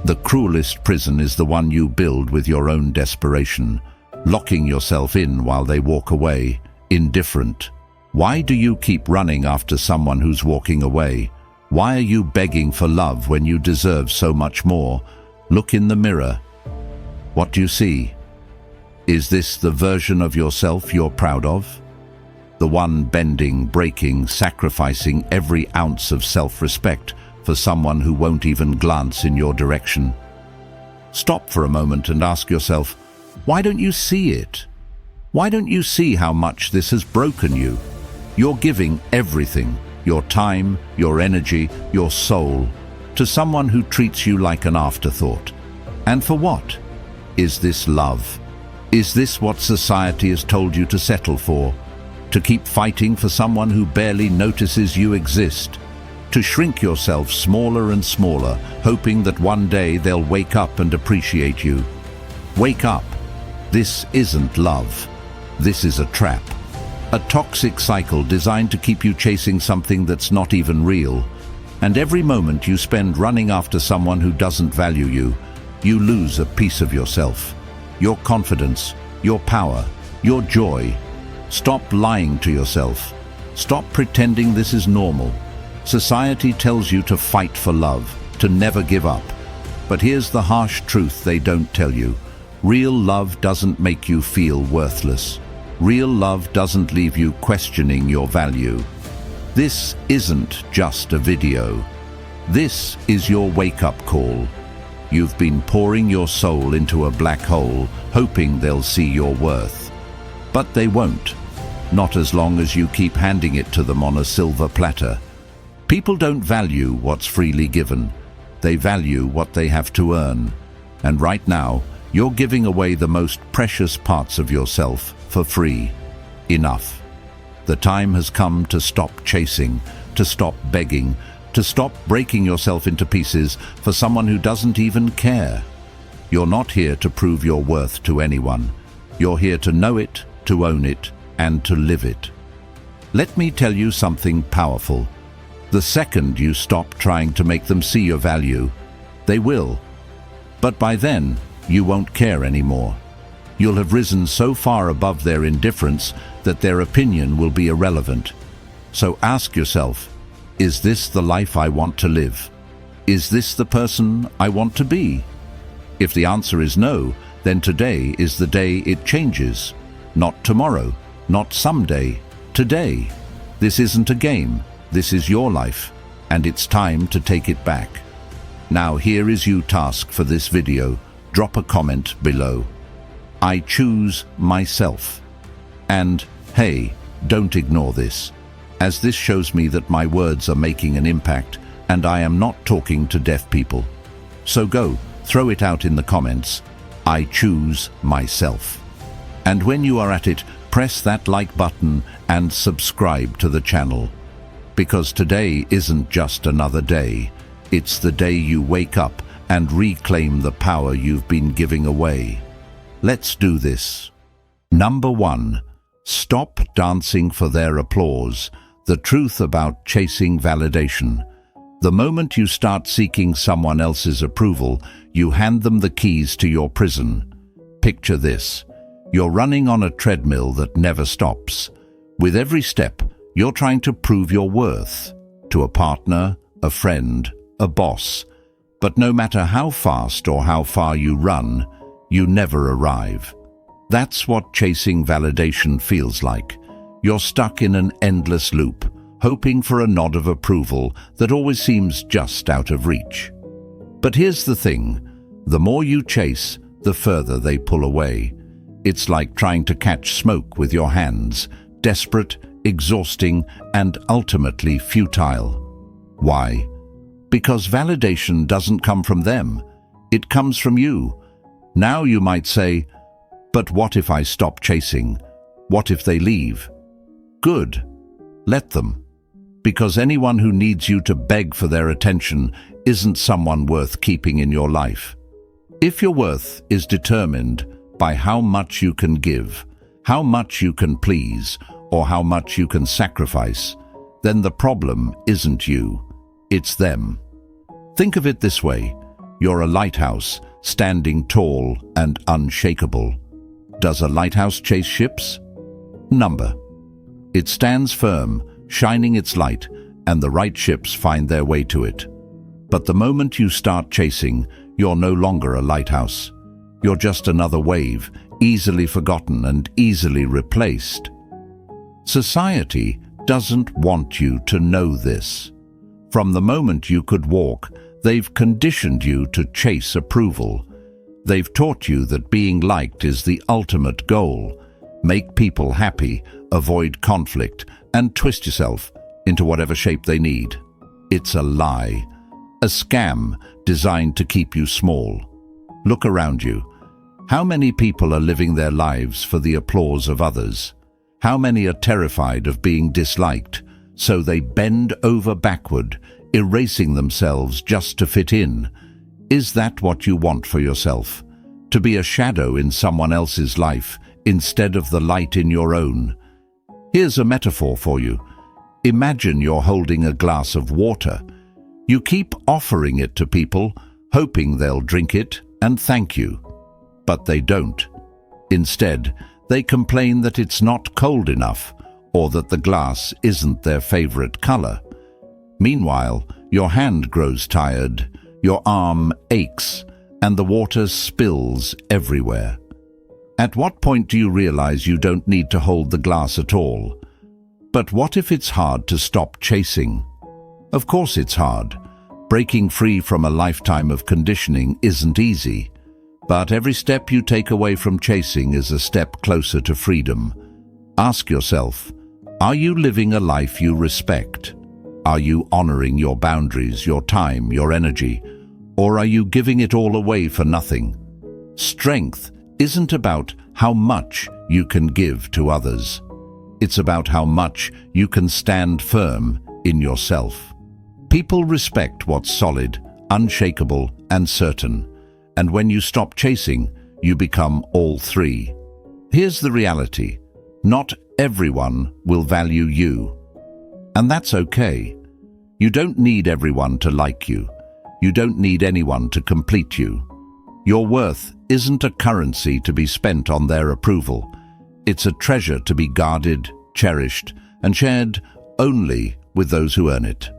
The cruelest prison is the one you build with your own desperation, locking yourself in while they walk away, indifferent. Why do you keep running after someone who's walking away? Why are you begging for love when you deserve so much more? Look in the mirror. What do you see? Is this the version of yourself you're proud of? The one bending, breaking, sacrificing every ounce of self-respect for someone who won't even glance in your direction? Stop for a moment and ask yourself, why don't you see it? Why don't you see how much this has broken you? You're giving everything, your time, your energy, your soul, to someone who treats you like an afterthought. And for what? Is this love? Is this what society has told you to settle for? To keep fighting for someone who barely notices you exist? To shrink yourself smaller and smaller, hoping that one day they'll wake up and appreciate you? Wake up. This isn't love. This is a trap. A toxic cycle designed to keep you chasing something that's not even real. And every moment you spend running after someone who doesn't value you, you lose a piece of yourself. Your confidence, your power, your joy. Stop lying to yourself. Stop pretending this is normal. Society tells you to fight for love, to never give up. But here's the harsh truth they don't tell you. Real love doesn't make you feel worthless. Real love doesn't leave you questioning your value. This isn't just a video. This is your wake-up call. You've been pouring your soul into a black hole, hoping they'll see your worth. But they won't. Not as long as you keep handing it to them on a silver platter. People don't value what's freely given. They value what they have to earn. And right now, you're giving away the most precious parts of yourself for free. Enough. The time has come to stop chasing, to stop begging, to stop breaking yourself into pieces for someone who doesn't even care. You're not here to prove your worth to anyone. You're here to know it, to own it, and to live it. Let me tell you something powerful. The second you stop trying to make them see your value, they will. But by then, you won't care anymore. You'll have risen so far above their indifference that their opinion will be irrelevant. So ask yourself, is this the life I want to live? Is this the person I want to be? If the answer is no, then today is the day it changes. Not tomorrow, not someday, today. This isn't a game, this is your life, and it's time to take it back. Now here is your task for this video. Drop a comment below. I choose myself. And hey, don't ignore this, as this shows me that my words are making an impact and I am not talking to deaf people. So go, throw it out in the comments. I choose myself. And when you are at it, press that like button and subscribe to the channel. Because today isn't just another day. It's the day you wake up and reclaim the power you've been giving away. Let's do this. Number 1. Stop dancing for their applause. The truth about chasing validation. The moment you start seeking someone else's approval, you hand them the keys to your prison. Picture this. You're running on a treadmill that never stops. With every step, you're trying to prove your worth to a partner, a friend, a boss. But no matter how fast or how far you run, you never arrive. That's what chasing validation feels like. You're stuck in an endless loop, hoping for a nod of approval that always seems just out of reach. But here's the thing. The more you chase, the further they pull away. It's like trying to catch smoke with your hands, desperate, exhausting, and ultimately futile. Why? Because validation doesn't come from them. It comes from you. Now you might say, but what if I stop chasing? What if they leave? Good. Let them. Because anyone who needs you to beg for their attention isn't someone worth keeping in your life. If your worth is determined by how much you can give, how much you can please, or how much you can sacrifice, then the problem isn't you, it's them. Think of it this way. You're a lighthouse, standing tall and unshakable. Does a lighthouse chase ships? Number. It stands firm, shining its light, and the right ships find their way to it. But the moment you start chasing, you're no longer a lighthouse. You're just another wave, easily forgotten and easily replaced. Society doesn't want you to know this. From the moment you could walk, they've conditioned you to chase approval. They've taught you that being liked is the ultimate goal. Make people happy, avoid conflict, and twist yourself into whatever shape they need. It's a lie, a scam designed to keep you small. Look around you. How many people are living their lives for the applause of others? How many are terrified of being disliked, so they bend over backward, erasing themselves just to fit in? Is that what you want for yourself? To be a shadow in someone else's life instead of the light in your own? Here's a metaphor for you. Imagine you're holding a glass of water. You keep offering it to people, hoping they'll drink it and thank you. But they don't. Instead, they complain that it's not cold enough or that the glass isn't their favorite color. Meanwhile, your hand grows tired, your arm aches, and the water spills everywhere. At what point do you realize you don't need to hold the glass at all? But what if it's hard to stop chasing? Of course it's hard. Breaking free from a lifetime of conditioning isn't easy. But every step you take away from chasing is a step closer to freedom. Ask yourself, are you living a life you respect? Are you honoring your boundaries, your time, your energy? Or are you giving it all away for nothing? Strength isn't about how much you can give to others. It's about how much you can stand firm in yourself. People respect what's solid, unshakable, and certain. And when you stop chasing, you become all three. Here's the reality. Not everyone will value you. And that's okay. You don't need everyone to like you. You don't need anyone to complete you. Your worth isn't a currency to be spent on their approval. It's a treasure to be guarded, cherished, and shared only with those who earn it.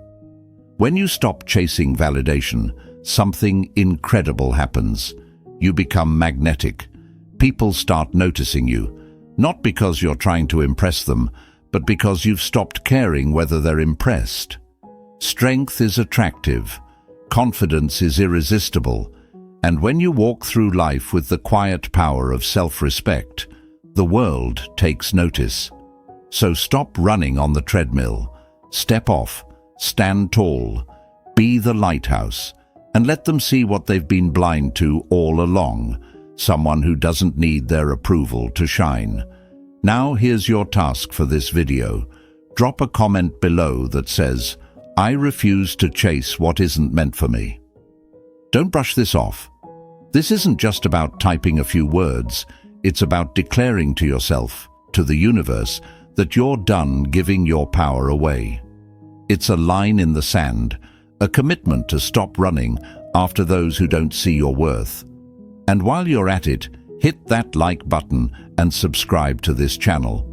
When you stop chasing validation, something incredible happens. You become magnetic. People start noticing you, not because you're trying to impress them, but because you've stopped caring whether they're impressed. Strength is attractive. Confidence is irresistible. And when you walk through life with the quiet power of self-respect, the world takes notice. So stop running on the treadmill. Step off, stand tall, be the lighthouse, and let them see what they've been blind to all along, someone who doesn't need their approval to shine. Now here's your task for this video. Drop a comment below that says, "I refuse to chase what isn't meant for me." Don't brush this off. This isn't just about typing a few words. It's about declaring to yourself, to the universe, that you're done giving your power away. It's a line in the sand, a commitment to stop running after those who don't see your worth. And while you're at it, hit that like button and subscribe to this channel.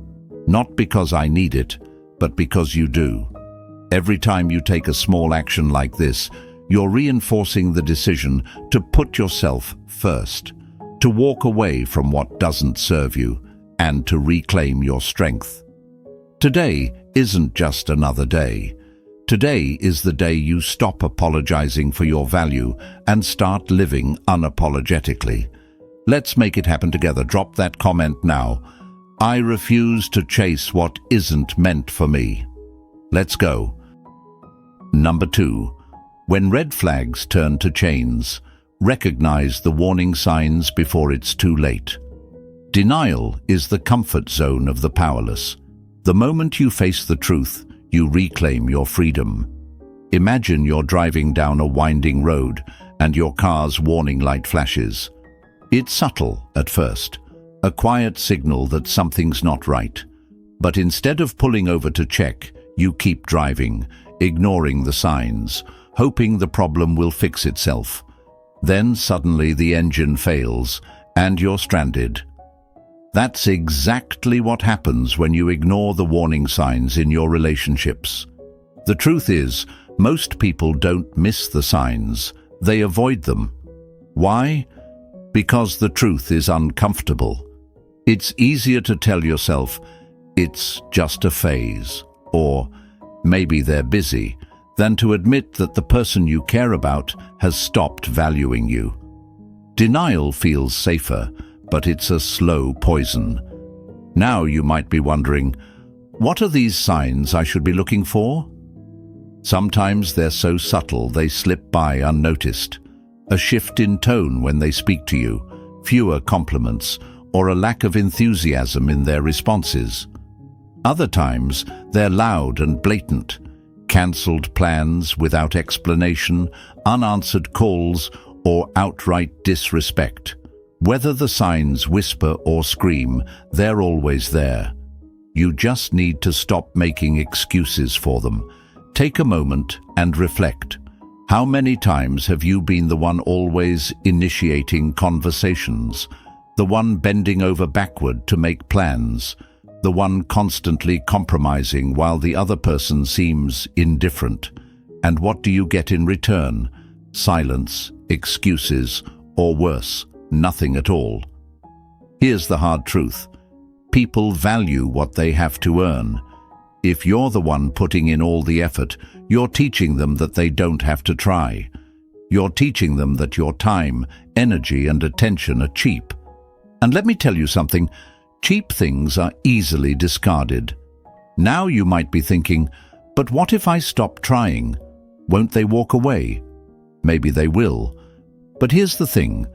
Not because I need it, but because you do. Every time you take a small action like this, you're reinforcing the decision to put yourself first, to walk away from what doesn't serve you, and to reclaim your strength. Today isn't just another day. Today is the day you stop apologizing for your value and start living unapologetically. Let's make it happen together. Drop that comment now. I refuse to chase what isn't meant for me. Let's go. Number 2. When red flags turn to chains, recognize the warning signs before it's too late. Denial is the comfort zone of the powerless. The moment you face the truth, you reclaim your freedom. Imagine you're driving down a winding road and your car's warning light flashes. It's subtle at first, a quiet signal that something's not right. But instead of pulling over to check, you keep driving, ignoring the signs, hoping the problem will fix itself. Then suddenly the engine fails and you're stranded. That's exactly what happens when you ignore the warning signs in your relationships. The truth is, most people don't miss the signs, they avoid them. Why? Because the truth is uncomfortable. It's easier to tell yourself, it's just a phase, or maybe they're busy, than to admit that the person you care about has stopped valuing you. Denial feels safer, but it's a slow poison. Now you might be wondering, what are these signs I should be looking for? Sometimes they're so subtle they slip by unnoticed. A shift in tone when they speak to you, fewer compliments, or a lack of enthusiasm in their responses. Other times, they're loud and blatant. Cancelled plans without explanation, unanswered calls, or outright disrespect. Whether the signs whisper or scream, they're always there. You just need to stop making excuses for them. Take a moment and reflect. How many times have you been the one always initiating conversations? The one bending over backward to make plans? The one constantly compromising while the other person seems indifferent? And what do you get in return? Silence, excuses, or worse, nothing at all. Here's the hard truth. People value what they have to earn. If you're the one putting in all the effort, you're teaching them that they don't have to try. You're teaching them that your time, energy, and attention are cheap. And let me tell you something, cheap things are easily discarded. Now you might be thinking, but what if I stop trying? Won't they walk away? Maybe they will. But here's the thing.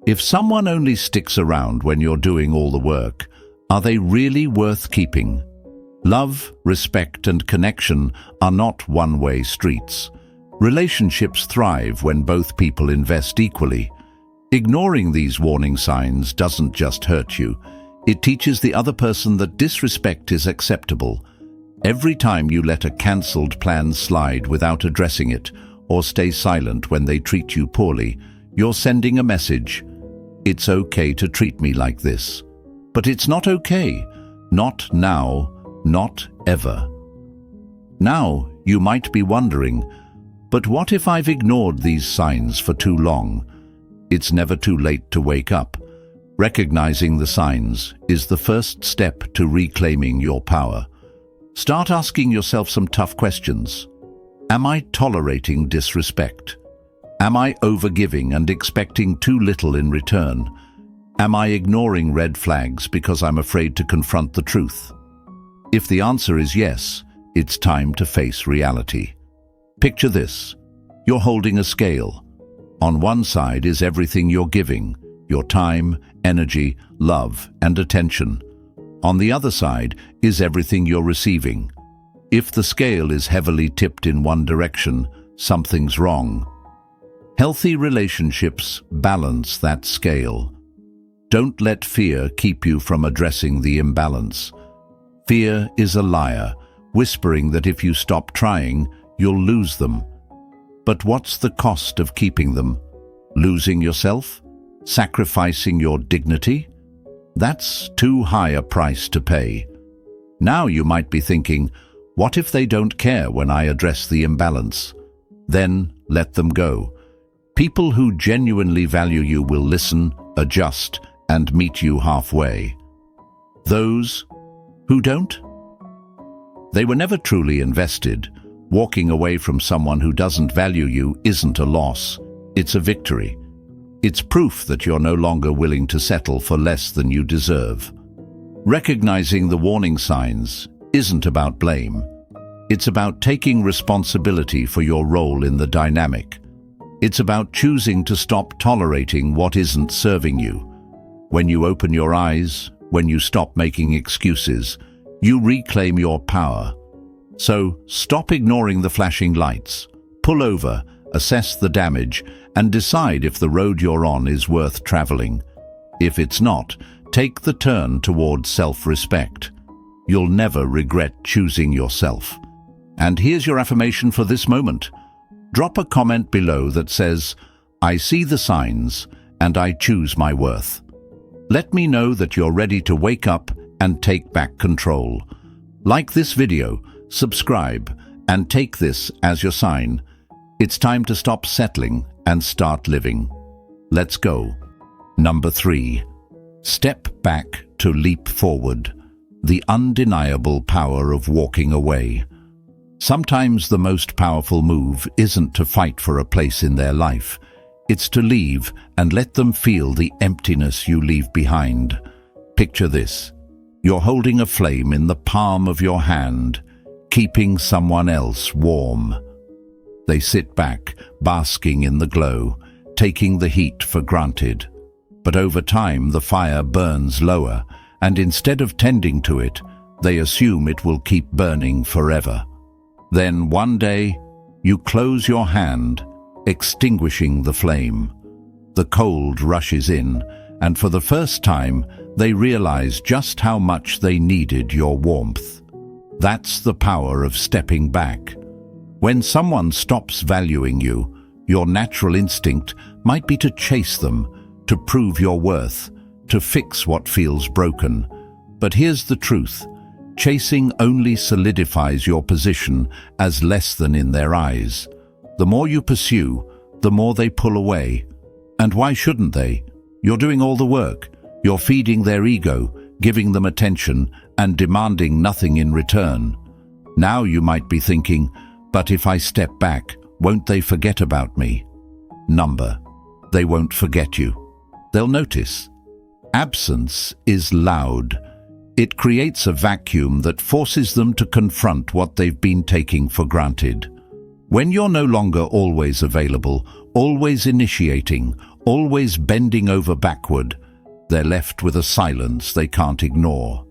If someone only sticks around when you're doing all the work, are they really worth keeping? Love, respect, and connection are not one-way streets. Relationships thrive when both people invest equally. Ignoring these warning signs doesn't just hurt you. It teaches the other person that disrespect is acceptable. Every time you let a cancelled plan slide without addressing it, or stay silent when they treat you poorly, you're sending a message. It's okay to treat me like this. But it's not okay. Not now. Not ever. Now, you might be wondering, but what if I've ignored these signs for too long? It's never too late to wake up. Recognizing the signs is the first step to reclaiming your power. Start asking yourself some tough questions. Am I tolerating disrespect? Am I overgiving and expecting too little in return? Am I ignoring red flags because I'm afraid to confront the truth? If the answer is yes, it's time to face reality. Picture this. You're holding a scale. On one side is everything you're giving, your time, energy, love, and attention. On the other side is everything you're receiving. If the scale is heavily tipped in one direction, something's wrong. Healthy relationships balance that scale. Don't let fear keep you from addressing the imbalance. Fear is a liar, whispering that if you stop trying, you'll lose them. But what's the cost of keeping them? Losing yourself? Sacrificing your dignity? That's too high a price to pay. Now you might be thinking, what if they don't care when I address the imbalance? Then let them go. People who genuinely value you will listen, adjust, and meet you halfway. Those who don't? They were never truly invested. Walking away from someone who doesn't value you isn't a loss, it's a victory. It's proof that you're no longer willing to settle for less than you deserve. Recognizing the warning signs isn't about blame. It's about taking responsibility for your role in the dynamic. It's about choosing to stop tolerating what isn't serving you. When you open your eyes, when you stop making excuses, you reclaim your power. So stop ignoring the flashing lights. Pull over, assess the damage, and decide if the road you're on is worth traveling. If it's not, take the turn towards self-respect. You'll never regret choosing yourself. And here's your affirmation for this moment. Drop a comment below that says, I see the signs, and I choose my worth. Let me know that you're ready to wake up and take back control. Like this video, subscribe, and take this as your sign. It's time to stop settling and start living. Let's go. Number 3. Step back to leap forward. The undeniable power of walking away. Sometimes the most powerful move isn't to fight for a place in their life. It's to leave and let them feel the emptiness you leave behind. Picture this. You're holding a flame in the palm of your hand, keeping someone else warm. They sit back, basking in the glow, taking the heat for granted. But over time, the fire burns lower, and instead of tending to it, they assume it will keep burning forever. Then one day, you close your hand, extinguishing the flame. The cold rushes in, and for the first time, they realize just how much they needed your warmth. That's the power of stepping back. When someone stops valuing you, your natural instinct might be to chase them, to prove your worth, to fix what feels broken. But here's the truth. Chasing only solidifies your position as less than in their eyes. The more you pursue, the more they pull away. And why shouldn't they? You're doing all the work. You're feeding their ego, giving them attention, and demanding nothing in return. Now you might be thinking, but if I step back, won't they forget about me? They won't forget you. They'll notice. Absence is loud. It creates a vacuum that forces them to confront what they've been taking for granted. When you're no longer always available, always initiating, always bending over backward, they're left with a silence they can't ignore.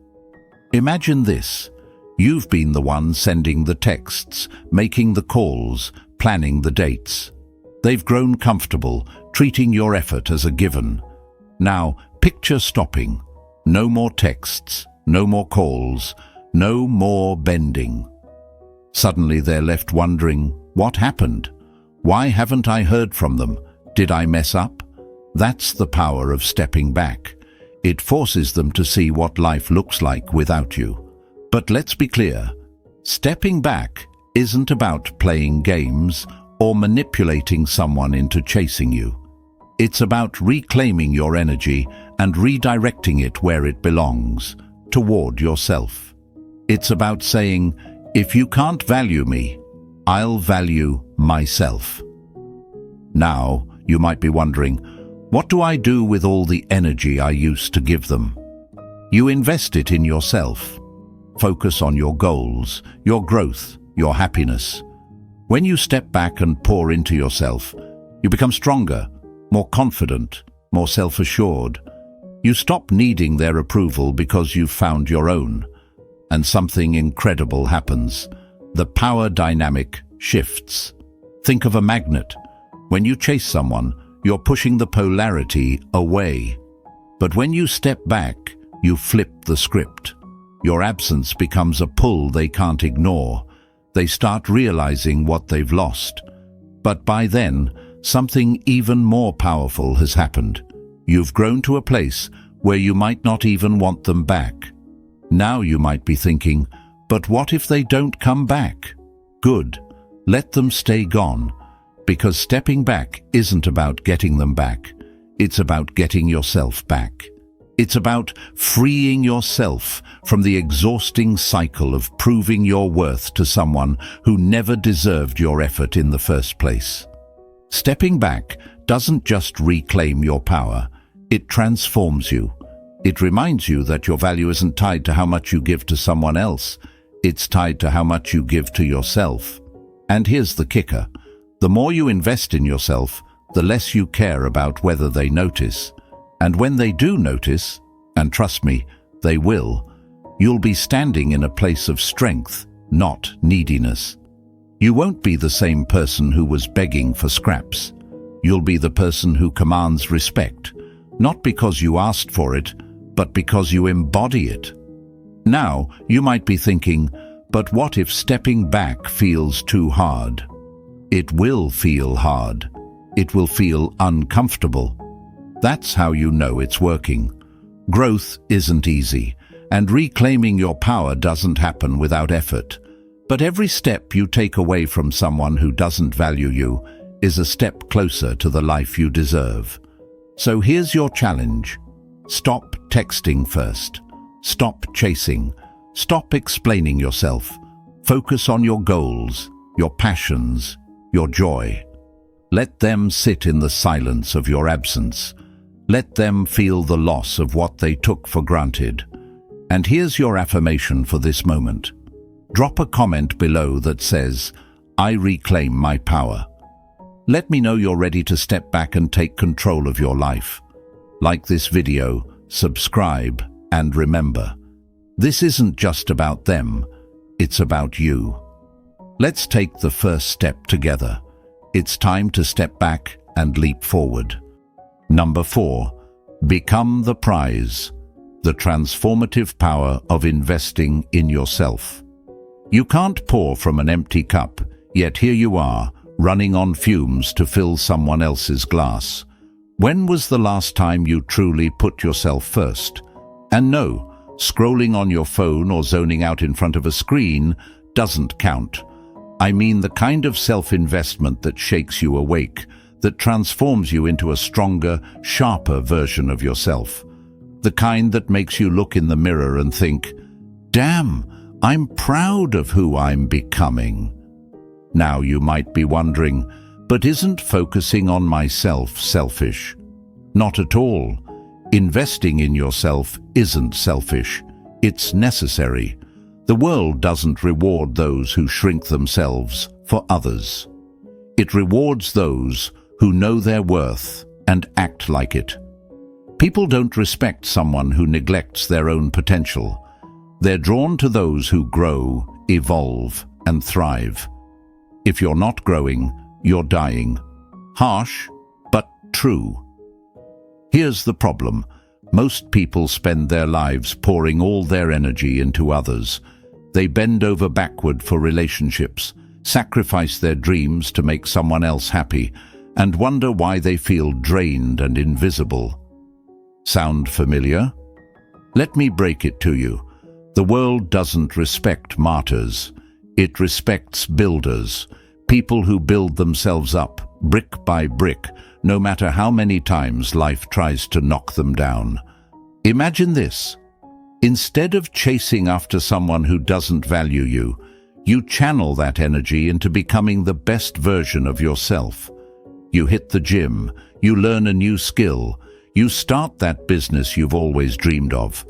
Imagine this. You've been the one sending the texts, making the calls, planning the dates. They've grown comfortable, treating your effort as a given. Now, picture stopping. No more texts, no more calls, no more bending. Suddenly they're left wondering, what happened? Why haven't I heard from them? Did I mess up? That's the power of stepping back. It forces them to see what life looks like without you. But let's be clear, stepping back isn't about playing games or manipulating someone into chasing you. It's about reclaiming your energy and redirecting it where it belongs, toward yourself. It's about saying, if you can't value me, I'll value myself. Now, you might be wondering, what do I do with all the energy I used to give them? You invest it in yourself. Focus on your goals, your growth, your happiness. When you step back and pour into yourself, you become stronger, more confident, more self-assured. You stop needing their approval because you've found your own. And something incredible happens. The power dynamic shifts. Think of a magnet. When you chase someone, you're pushing the polarity away. But when you step back, you flip the script. Your absence becomes a pull they can't ignore. They start realizing what they've lost. But by then, something even more powerful has happened. You've grown to a place where you might not even want them back. Now you might be thinking, but what if they don't come back? Good. Let them stay gone. Because stepping back isn't about getting them back. It's about getting yourself back. It's about freeing yourself from the exhausting cycle of proving your worth to someone who never deserved your effort in the first place. Stepping back doesn't just reclaim your power, it transforms you. It reminds you that your value isn't tied to how much you give to someone else, it's tied to how much you give to yourself. And here's the kicker. The more you invest in yourself, the less you care about whether they notice. And when they do notice, and trust me, they will, you'll be standing in a place of strength, not neediness. You won't be the same person who was begging for scraps. You'll be the person who commands respect, not because you asked for it, but because you embody it. Now, you might be thinking, but what if stepping back feels too hard? It will feel hard. it will feel uncomfortable. That's how you know it's working. Growth isn't easy, and reclaiming your power doesn't happen without effort. But every step you take away from someone who doesn't value you is a step closer to the life you deserve. So here's your challenge. Stop texting first. Stop chasing. Stop explaining yourself. Focus on your goals, your passions, your joy. Let them sit in the silence of your absence. Let them feel the loss of what they took for granted. And here's your affirmation for this moment. Drop a comment below that says, "I reclaim my power." Let me know you're ready to step back and take control of your life. Like this video, subscribe, and remember, this isn't just about them, it's about you. Let's take the first step together. It's time to step back and leap forward. Number 4, become the prize, the transformative power of investing in yourself. You can't pour from an empty cup, yet here you are, running on fumes to fill someone else's glass. When was the last time you truly put yourself first? And no, scrolling on your phone or zoning out in front of a screen doesn't count. I mean the kind of self-investment that shakes you awake, that transforms you into a stronger, sharper version of yourself. The kind that makes you look in the mirror and think, "Damn, I'm proud of who I'm becoming." Now you might be wondering, but isn't focusing on myself selfish? Not at all. Investing in yourself isn't selfish. It's necessary. The world doesn't reward those who shrink themselves for others. It rewards those who know their worth and act like it. People don't respect someone who neglects their own potential. They're drawn to those who grow, evolve, and thrive. If you're not growing, you're dying. Harsh, but true. Here's the problem. Most people spend their lives pouring all their energy into others. They bend over backward for relationships, sacrifice their dreams to make someone else happy, and wonder why they feel drained and invisible. Sound familiar? Let me break it to you. The world doesn't respect martyrs. It respects builders, people who build themselves up, brick by brick, no matter how many times life tries to knock them down. Imagine this. Instead of chasing after someone who doesn't value you, you channel that energy into becoming the best version of yourself. You hit the gym, you learn a new skill, you start that business you've always dreamed of.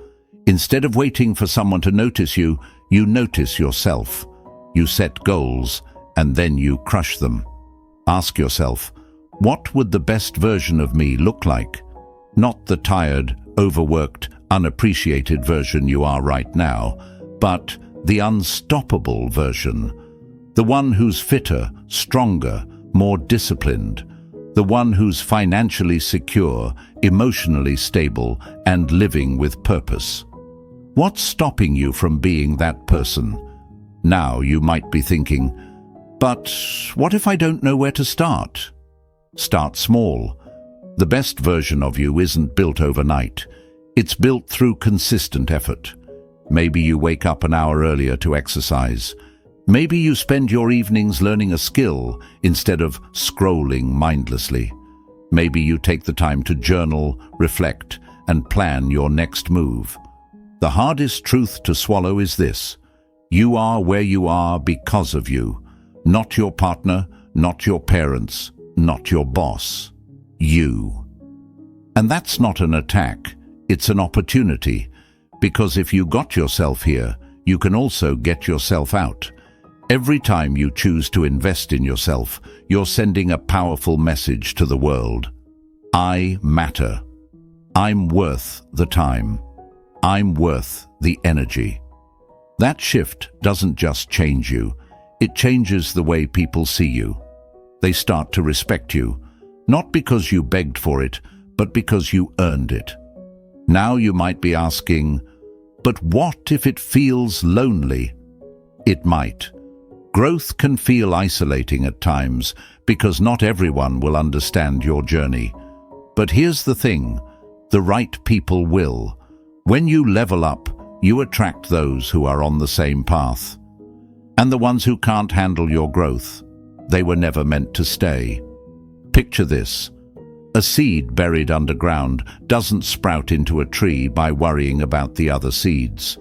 Instead of waiting for someone to notice you, you notice yourself. You set goals, and then you crush them. Ask yourself, what would the best version of me look like? Not the tired, overworked, unappreciated version you are right now, but the unstoppable version. The one who's fitter, stronger, more disciplined. The one who's financially secure, emotionally stable, and living with purpose. What's stopping you from being that person? Now you might be thinking, but what if I don't know where to start? Start small. The best version of you isn't built overnight. It's built through consistent effort. Maybe you wake up an hour earlier to exercise. Maybe you spend your evenings learning a skill instead of scrolling mindlessly. Maybe you take the time to journal, reflect, and plan your next move. The hardest truth to swallow is this: you are where you are because of you. Not your partner, not your parents, not your boss. You. And that's not an attack, it's an opportunity. Because if you got yourself here, you can also get yourself out. Every time you choose to invest in yourself, you're sending a powerful message to the world. I matter. I'm worth the time. I'm worth the energy. That shift doesn't just change you, it changes the way people see you. They start to respect you, not because you begged for it, but because you earned it. Now you might be asking, but what if it feels lonely? It might. Growth can feel isolating at times because not everyone will understand your journey. But here's the thing, the right people will. When you level up, you attract those who are on the same path. And the ones who can't handle your growth, they were never meant to stay. Picture this. A seed buried underground doesn't sprout into a tree by worrying about the other seeds.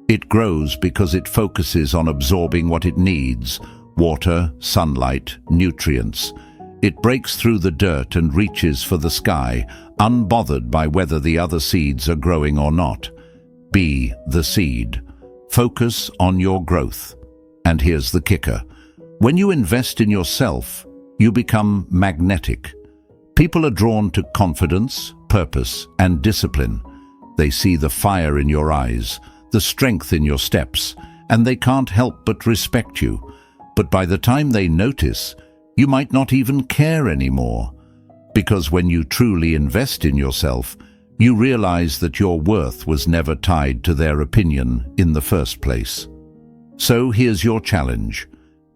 It grows because it focuses on absorbing what it needs: water, sunlight, nutrients. It breaks through the dirt and reaches for the sky, unbothered by whether the other seeds are growing or not. Be the seed. Focus on your growth. And here's the kicker. When you invest in yourself, you become magnetic. People are drawn to confidence, purpose, and discipline. They see the fire in your eyes, the strength in your steps, and they can't help but respect you. But by the time they notice, you might not even care anymore. Because when you truly invest in yourself, you realize that your worth was never tied to their opinion in the first place. So here's your challenge.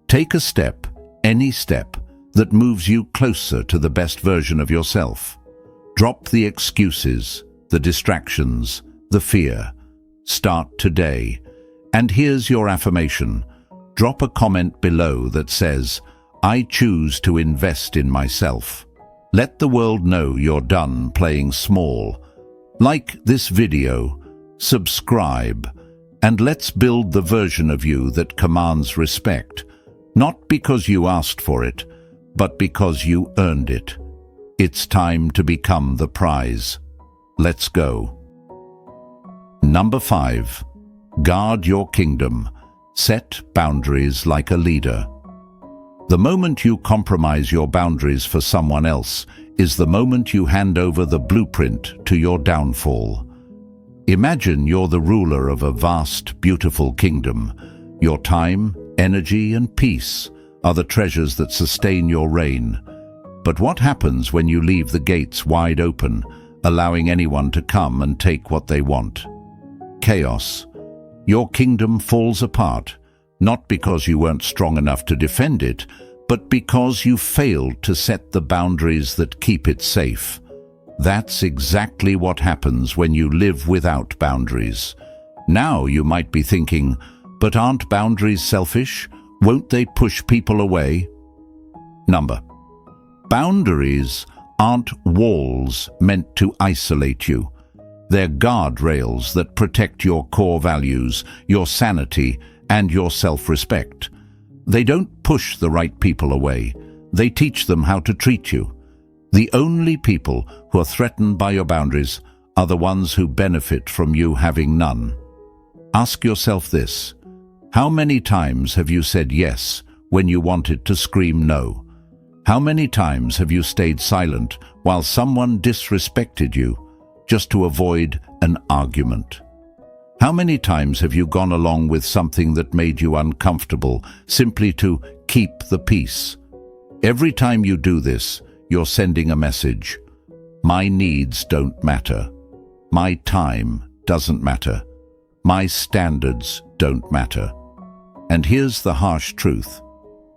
Take a step, any step, that moves you closer to the best version of yourself. Drop the excuses, the distractions, the fear. Start today. And here's your affirmation. Drop a comment below that says, "I choose to invest in myself." Let the world know you're done playing small. Like this video, subscribe, and let's build the version of you that commands respect, not because you asked for it, but because you earned it. It's time to become the prize. Let's go. Number 5. Guard your kingdom. Set boundaries like a leader. The moment you compromise your boundaries for someone else is the moment you hand over the blueprint to your downfall. Imagine you're the ruler of a vast, beautiful kingdom. Your time, energy, and peace are the treasures that sustain your reign. But what happens when you leave the gates wide open, allowing anyone to come and take what they want? Chaos. Your kingdom falls apart, not because you weren't strong enough to defend it, but because you failed to set the boundaries that keep it safe. That's exactly what happens when you live without boundaries. Now you might be thinking, but aren't boundaries selfish? Won't they push people away? Boundaries aren't walls meant to isolate you. They're guardrails that protect your core values, your sanity, and your self-respect. They don't push the right people away. They teach them how to treat you. The only people who are threatened by your boundaries are the ones who benefit from you having none. Ask yourself this. How many times have you said yes when you wanted to scream no? How many times have you stayed silent while someone disrespected you just to avoid an argument? How many times have you gone along with something that made you uncomfortable simply to keep the peace? Every time you do this, you're sending a message. My needs don't matter. My time doesn't matter. My standards don't matter. And here's the harsh truth.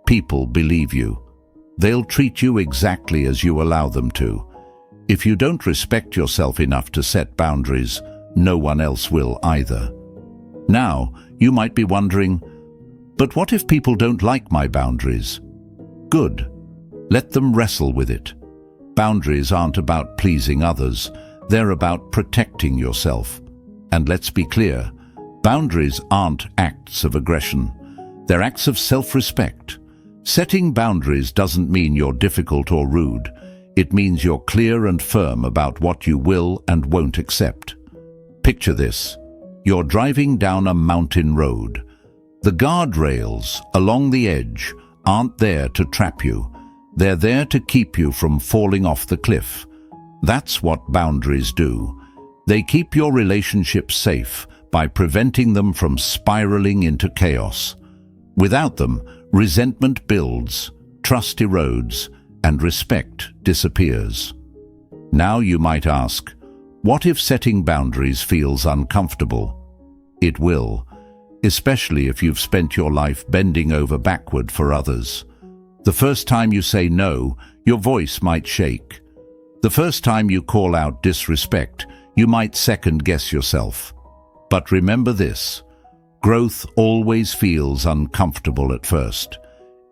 People believe you. They'll treat you exactly as you allow them to. If you don't respect yourself enough to set boundaries, no one else will either. Now, you might be wondering, but what if people don't like my boundaries? Good. Let them wrestle with it. Boundaries aren't about pleasing others. They're about protecting yourself. And let's be clear, boundaries aren't acts of aggression. They're acts of self-respect. Setting boundaries doesn't mean you're difficult or rude. It means you're clear and firm about what you will and won't accept. Picture this. You're driving down a mountain road. The guardrails along the edge aren't there to trap you. They're there to keep you from falling off the cliff. That's what boundaries do. They keep your relationships safe by preventing them from spiraling into chaos. Without them, resentment builds, trust erodes, and respect disappears. Now you might ask, what if setting boundaries feels uncomfortable? It will. especially if you've spent your life bending over backward for others. The first time you say no, your voice might shake. The first time you call out disrespect, you might second-guess yourself. But remember this: growth always feels uncomfortable at first.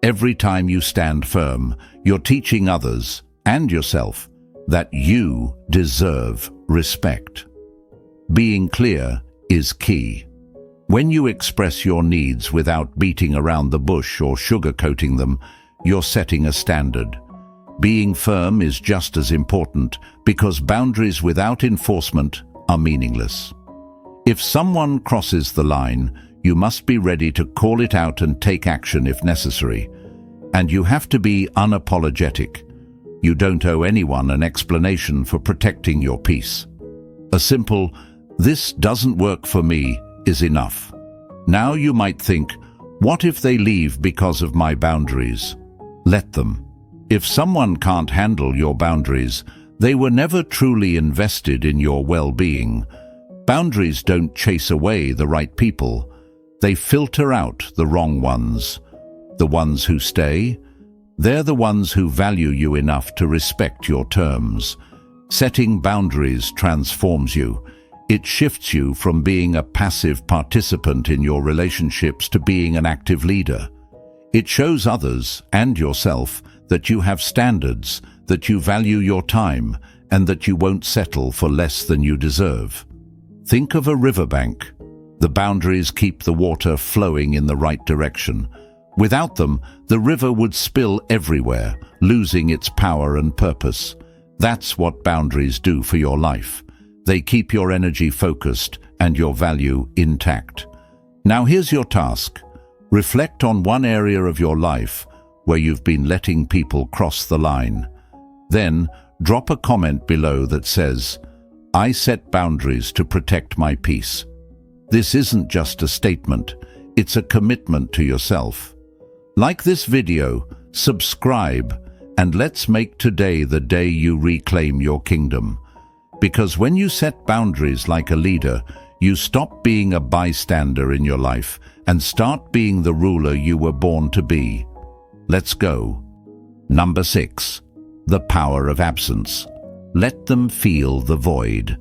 Every time you stand firm, you're teaching others and yourself that you deserve respect. Being clear is key. When you express your needs without beating around the bush or sugarcoating them, you're setting a standard. Being firm is just as important, because boundaries without enforcement are meaningless. If someone crosses the line, you must be ready to call it out and take action if necessary. And you have to be unapologetic. You don't owe anyone an explanation for protecting your peace. A simple, "This doesn't work for me," is enough. Now you might think, what if they leave because of my boundaries? Let them. If someone can't handle your boundaries, they were never truly invested in your well-being. Boundaries don't chase away the right people. They filter out the wrong ones. The ones who stay, they're the ones who value you enough to respect your terms. Setting boundaries transforms you. It shifts you from being a passive participant in your relationships to being an active leader. It shows others and yourself that you have standards, that you value your time, and that you won't settle for less than you deserve. Think of a riverbank. The boundaries keep the water flowing in the right direction. Without them, the river would spill everywhere, losing its power and purpose. That's what boundaries do for your life. They keep your energy focused and your value intact. Now here's your task. Reflect on one area of your life where you've been letting people cross the line. Then, drop a comment below that says, "I set boundaries to protect my peace." This isn't just a statement, it's a commitment to yourself. Like this video, subscribe, and let's make today the day you reclaim your kingdom. Because when you set boundaries like a leader, you stop being a bystander in your life and start being the ruler you were born to be. Let's go. Number 6. The power of absence. Let them feel the void.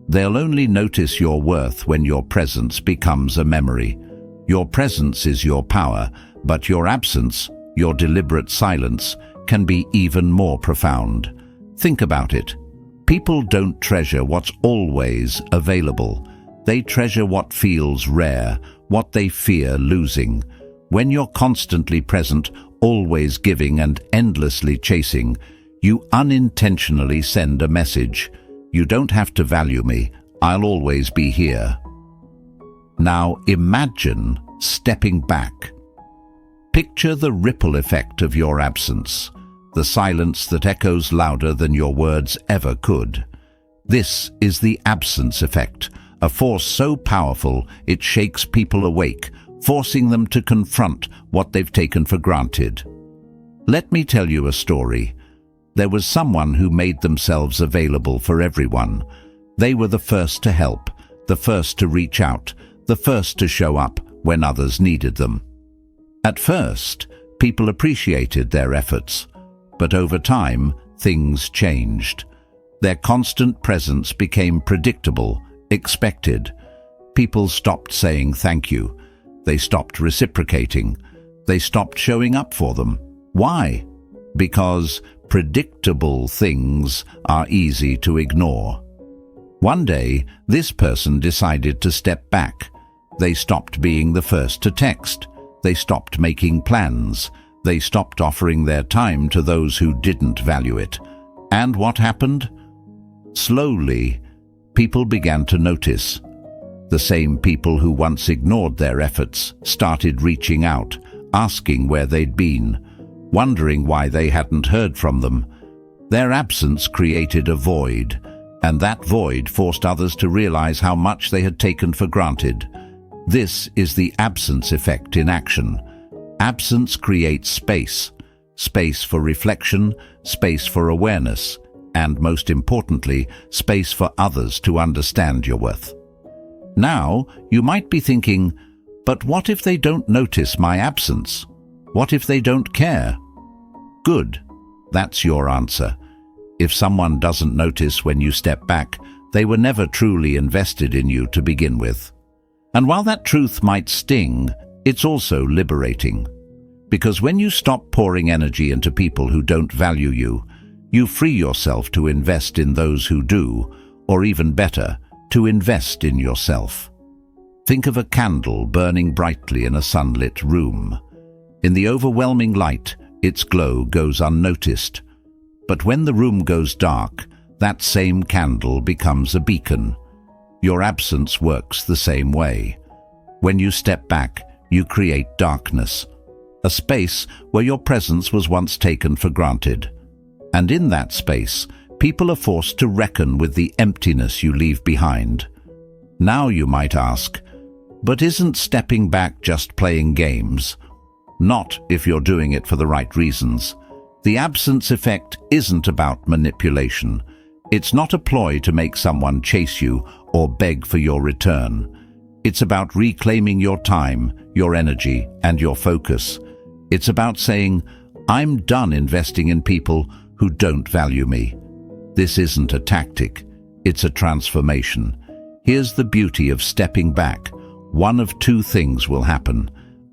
They'll only notice your worth when your presence becomes a memory. Your presence is your power, but your absence, your deliberate silence, can be even more profound. Think about it. People don't treasure what's always available. They treasure what feels rare, what they fear losing. When you're constantly present, always giving and endlessly chasing, you unintentionally send a message. You don't have to value me. I'll always be here. Now imagine stepping back. Picture the ripple effect of your absence, the silence that echoes louder than your words ever could. This is the absence effect, a force so powerful it shakes people awake, forcing them to confront what they've taken for granted. Let me tell you a story. There was someone who made themselves available for everyone. They were the first to help, the first to reach out, the first to show up when others needed them. At first, people appreciated their efforts, but over time, things changed. Their constant presence became predictable, expected. People stopped saying thank you. They stopped reciprocating. They stopped showing up for them. Why? Because predictable things are easy to ignore. One day, this person decided to step back. They stopped being the first to text. They stopped making plans. They stopped offering their time to those who didn't value it. And what happened? Slowly, people began to notice. The same people who once ignored their efforts started reaching out, asking where they'd been, wondering why they hadn't heard from them. Their absence created a void, and that void forced others to realize how much they had taken for granted. This is the absence effect in action. Absence creates space. Space for reflection, space for awareness, and most importantly, space for others to understand your worth. Now, you might be thinking, But what if they don't notice my absence? What if they don't care? Good. That's your answer. If someone doesn't notice when you step back, they were never truly invested in you to begin with. And while that truth might sting, it's also liberating. Because when you stop pouring energy into people who don't value you, you free yourself to invest in those who do, or even better, to invest in yourself. Think of a candle burning brightly in a sunlit room. In the overwhelming light, its glow goes unnoticed. But when the room goes dark, that same candle becomes a beacon. Your absence works the same way. When you step back, you create darkness, a space where your presence was once taken for granted. And in that space, people are forced to reckon with the emptiness you leave behind. Now you might ask, but isn't stepping back just playing games? Not if you're doing it for the right reasons. The absence effect isn't about manipulation. It's not a ploy to make someone chase you or beg for your return. It's about reclaiming your time, your energy, and your focus. It's about saying, I'm done investing in people who don't value me. This isn't a tactic, it's a transformation. Here's the beauty of stepping back. One of two things will happen.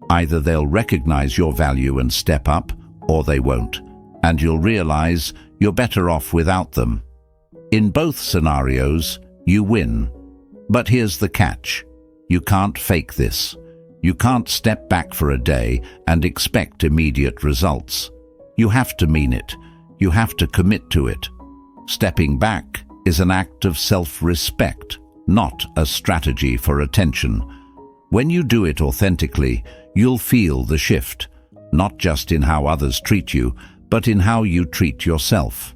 Either they'll recognize your value and step up, or they won't, and you'll realize you're better off without them. In both scenarios, you win. But here's the catch. You can't fake this. You can't step back for a day and expect immediate results. You have to mean it. You have to commit to it. Stepping back is an act of self-respect, not a strategy for attention. When you do it authentically, you'll feel the shift, not just in how others treat you, but in how you treat yourself.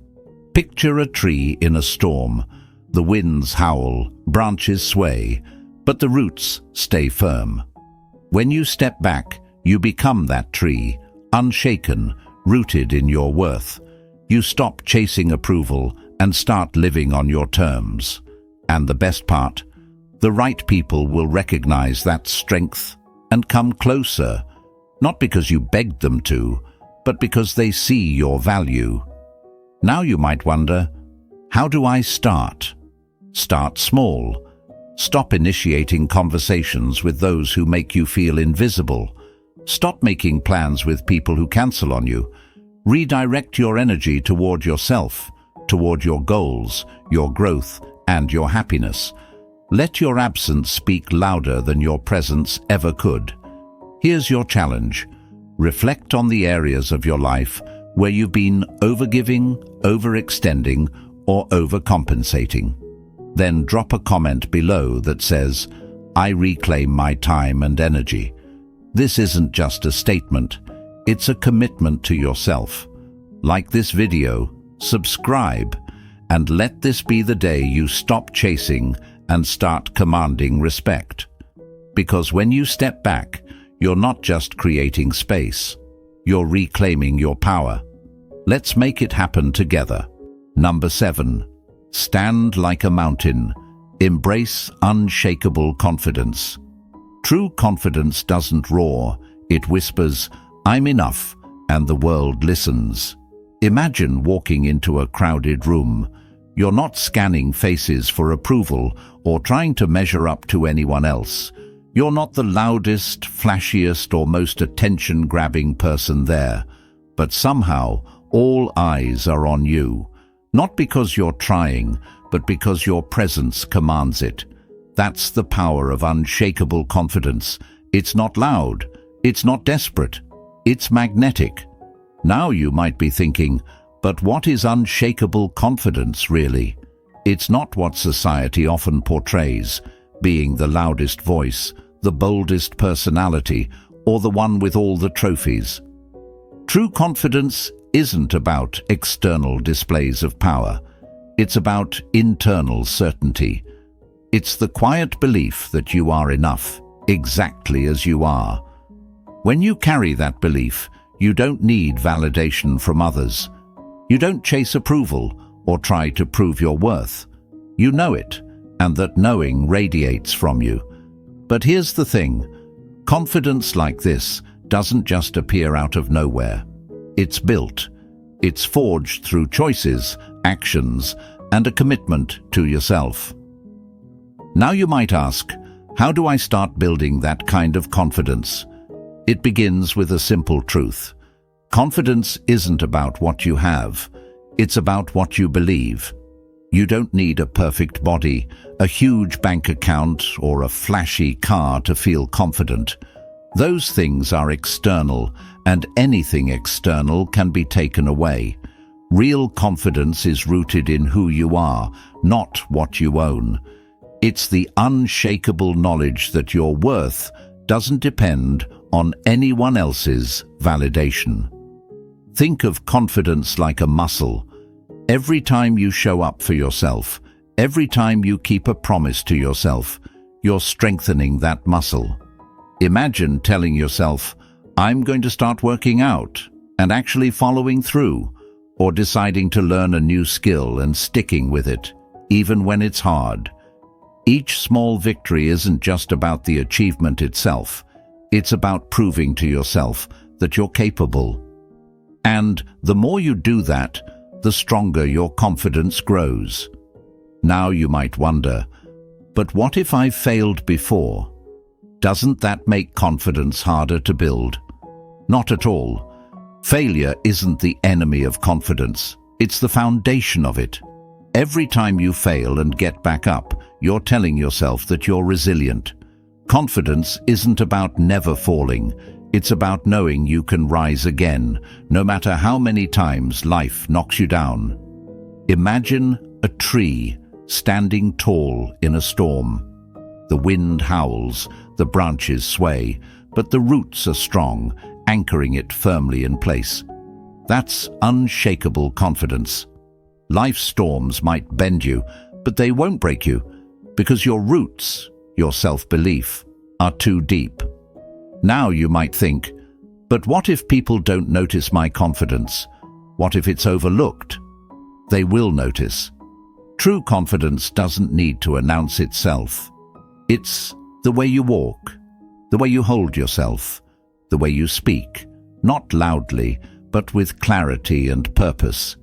Picture a tree in a storm. The winds howl, branches sway, but the roots stay firm. When you step back, you become that tree, unshaken, rooted in your worth. You stop chasing approval and start living on your terms. And the best part, the right people will recognize that strength and come closer, not because you begged them to, but because they see your value. Now you might wonder, how do I start? Start small. Stop initiating conversations with those who make you feel invisible. Stop making plans with people who cancel on you. Redirect your energy toward yourself, toward your goals, your growth, and your happiness. Let your absence speak louder than your presence ever could. Here's your challenge. Reflect on the areas of your life where you've been overgiving, overextending, or overcompensating. Then drop a comment below that says, I reclaim my time and energy. This isn't just a statement, it's a commitment to yourself. Like this video, subscribe, and let this be the day you stop chasing and start commanding respect. Because when you step back, you're not just creating space, you're reclaiming your power. Let's make it happen together. Number 7. Stand like a mountain. Embrace unshakable confidence. True confidence doesn't roar, it whispers, I'm enough, and the world listens. Imagine walking into a crowded room. You're not scanning faces for approval or trying to measure up to anyone else. You're not the loudest, flashiest, or most attention-grabbing person there. But somehow, all eyes are on you. Not because you're trying, but because your presence commands it. That's the power of unshakable confidence. It's not loud. It's not desperate. It's magnetic. Now you might be thinking, but what is unshakable confidence really? It's not what society often portrays, being the loudest voice, the boldest personality, or the one with all the trophies. True confidence isn't about external displays of power. It's about internal certainty. It's the quiet belief that you are enough, exactly as you are. When you carry that belief, you don't need validation from others. You don't chase approval or try to prove your worth. You know it, and that knowing radiates from you. But here's the thing. Confidence like this doesn't just appear out of nowhere. It's built. It's forged through choices, actions, and a commitment to yourself. Now you might ask, how do I start building that kind of confidence? It begins with a simple truth. Confidence isn't about what you have. It's about what you believe. You don't need a perfect body, a huge bank account, or a flashy car to feel confident. Those things are external, and anything external can be taken away. Real confidence is rooted in who you are, not what you own. It's the unshakable knowledge that your worth doesn't depend on anyone else's validation. Think of confidence like a muscle. Every time you show up for yourself, every time you keep a promise to yourself, you're strengthening that muscle. Imagine telling yourself, I'm going to start working out, and actually following through, or deciding to learn a new skill and sticking with it, even when it's hard. Each small victory isn't just about the achievement itself. It's about proving to yourself that you're capable. And the more you do that, the stronger your confidence grows. Now you might wonder, but what if I've failed before? Doesn't that make confidence harder to build? Not at all. Failure isn't the enemy of confidence. It's the foundation of it. Every time you fail and get back up, you're telling yourself that you're resilient. Confidence isn't about never falling. It's about knowing you can rise again, no matter how many times life knocks you down. Imagine a tree standing tall in a storm. The wind howls, the branches sway, but the roots are strong, anchoring it firmly in place. That's unshakable confidence. Life's storms might bend you, but they won't break you, because your roots, your self-belief, are too deep. Now you might think, but what if people don't notice my confidence? What if it's overlooked? They will notice. True confidence doesn't need to announce itself. It's the way you walk, the way you hold yourself, the way you speak, not loudly, but with clarity and purpose.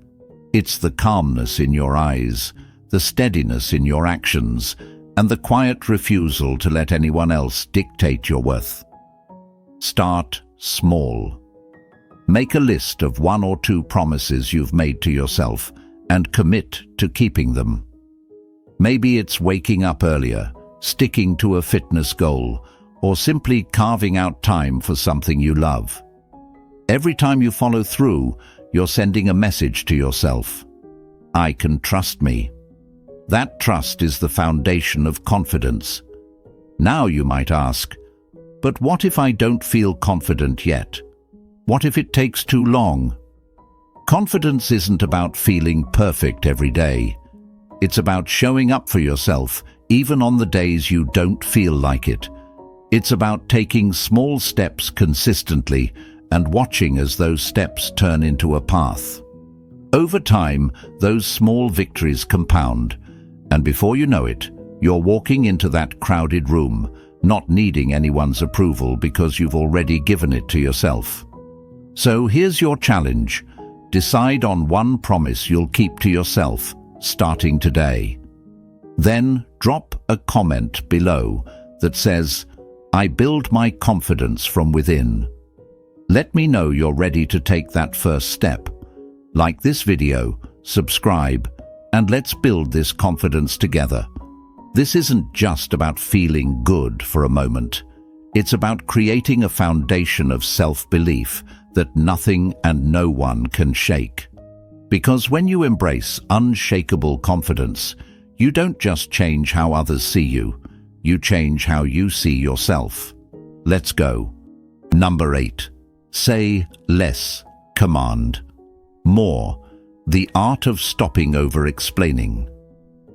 It's the calmness in your eyes, the steadiness in your actions, and the quiet refusal to let anyone else dictate your worth. Start small. Make a list of 1 or 2 promises you've made to yourself and commit to keeping them. Maybe it's waking up earlier, sticking to a fitness goal, or simply carving out time for something you love. Every time you follow through, you're sending a message to yourself. I can trust me. That trust is the foundation of confidence. Now you might ask, but what if I don't feel confident yet? What if it takes too long? Confidence isn't about feeling perfect every day. It's about showing up for yourself, even on the days you don't feel like it. It's about taking small steps consistently and watching as those steps turn into a path. Over time, those small victories compound, and before you know it, you're walking into that crowded room, not needing anyone's approval because you've already given it to yourself. So here's your challenge. Decide on 1 promise you'll keep to yourself, starting today. Then drop a comment below that says, I build my confidence from within. Let me know you're ready to take that first step. Like this video, subscribe, and let's build this confidence together. This isn't just about feeling good for a moment. It's about creating a foundation of self-belief that nothing and no one can shake. Because when you embrace unshakable confidence, you don't just change how others see you, you change how you see yourself. Let's go. Number 8. Say less. Command more. The art of stopping over-explaining.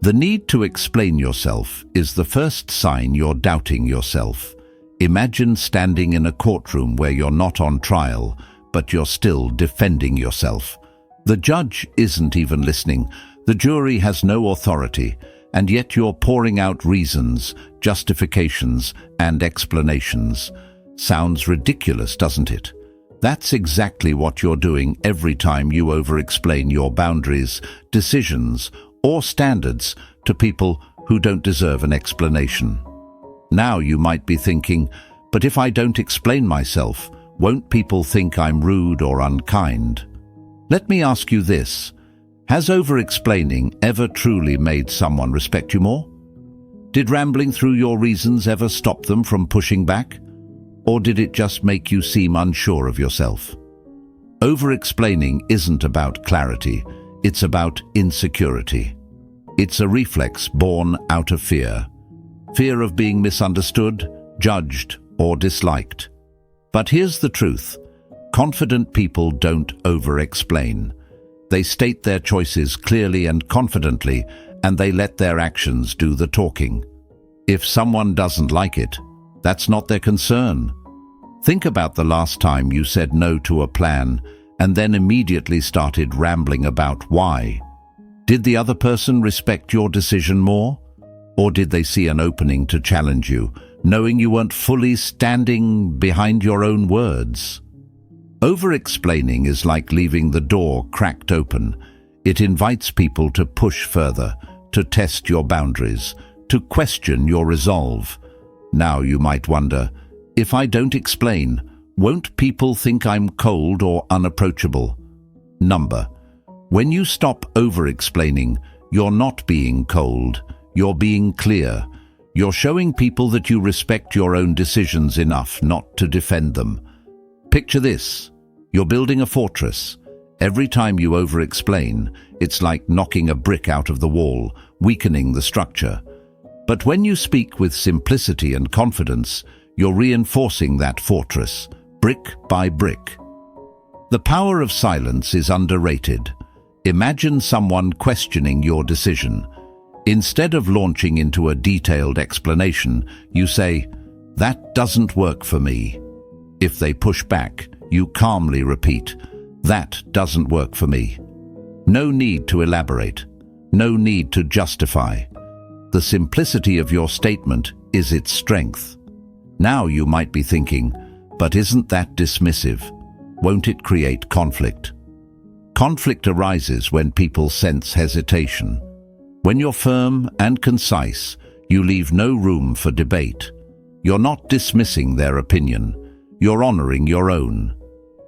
The need to explain yourself is the first sign you're doubting yourself. Imagine standing in a courtroom where you're not on trial, but you're still defending yourself. The judge isn't even listening. The jury has no authority, and yet you're pouring out reasons, justifications, and explanations. Sounds ridiculous, doesn't it? That's exactly what you're doing every time you over-explain your boundaries, decisions, or standards to people who don't deserve an explanation. Now you might be thinking, but if I don't explain myself, won't people think I'm rude or unkind? Let me ask you this. Has over-explaining ever truly made someone respect you more? Did rambling through your reasons ever stop them from pushing back? Or did it just make you seem unsure of yourself? Over-explaining isn't about clarity, it's about insecurity. It's a reflex born out of fear. Fear of being misunderstood, judged, or disliked. But here's the truth. Confident people don't over-explain. They state their choices clearly and confidently, and they let their actions do the talking. If someone doesn't like it, that's not their concern. Think about the last time you said no to a plan and then immediately started rambling about why. Did the other person respect your decision more? Or did they see an opening to challenge you, knowing you weren't fully standing behind your own words? Over-explaining is like leaving the door cracked open. It invites people to push further, to test your boundaries, to question your resolve. Now you might wonder, if I don't explain, won't people think I'm cold or unapproachable? When you stop over-explaining, you're not being cold, you're being clear. You're showing people that you respect your own decisions enough not to defend them. Picture this. You're building a fortress. Every time you over-explain, it's like knocking a brick out of the wall, weakening the structure. But when you speak with simplicity and confidence, you're reinforcing that fortress, brick by brick. The power of silence is underrated. Imagine someone questioning your decision. Instead of launching into a detailed explanation, you say, "That doesn't work for me." If they push back, you calmly repeat, "That doesn't work for me." No need to elaborate. No need to justify. The simplicity of your statement is its strength. Now you might be thinking, but isn't that dismissive? Won't it create conflict? Conflict arises when people sense hesitation. When you're firm and concise, you leave no room for debate. You're not dismissing their opinion. You're honoring your own.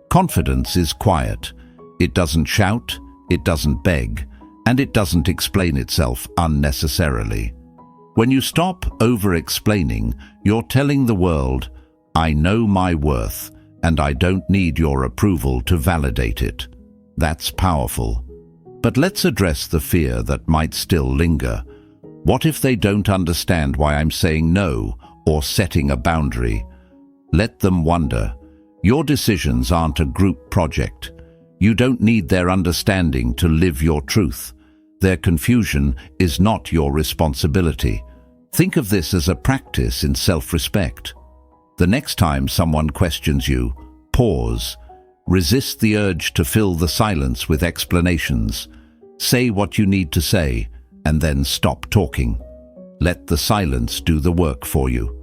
Confidence is quiet. It doesn't shout, it doesn't beg, and it doesn't explain itself unnecessarily. When you stop over-explaining, you're telling the world, "I know my worth, and I don't need your approval to validate it." That's powerful. But let's address the fear that might still linger. What if they don't understand why I'm saying no or setting a boundary? Let them wonder. Your decisions aren't a group project. You don't need their understanding to live your truth. Their confusion is not your responsibility. Think of this as a practice in self-respect. The next time someone questions you, pause. Resist the urge to fill the silence with explanations. Say what you need to say, and then stop talking. Let the silence do the work for you.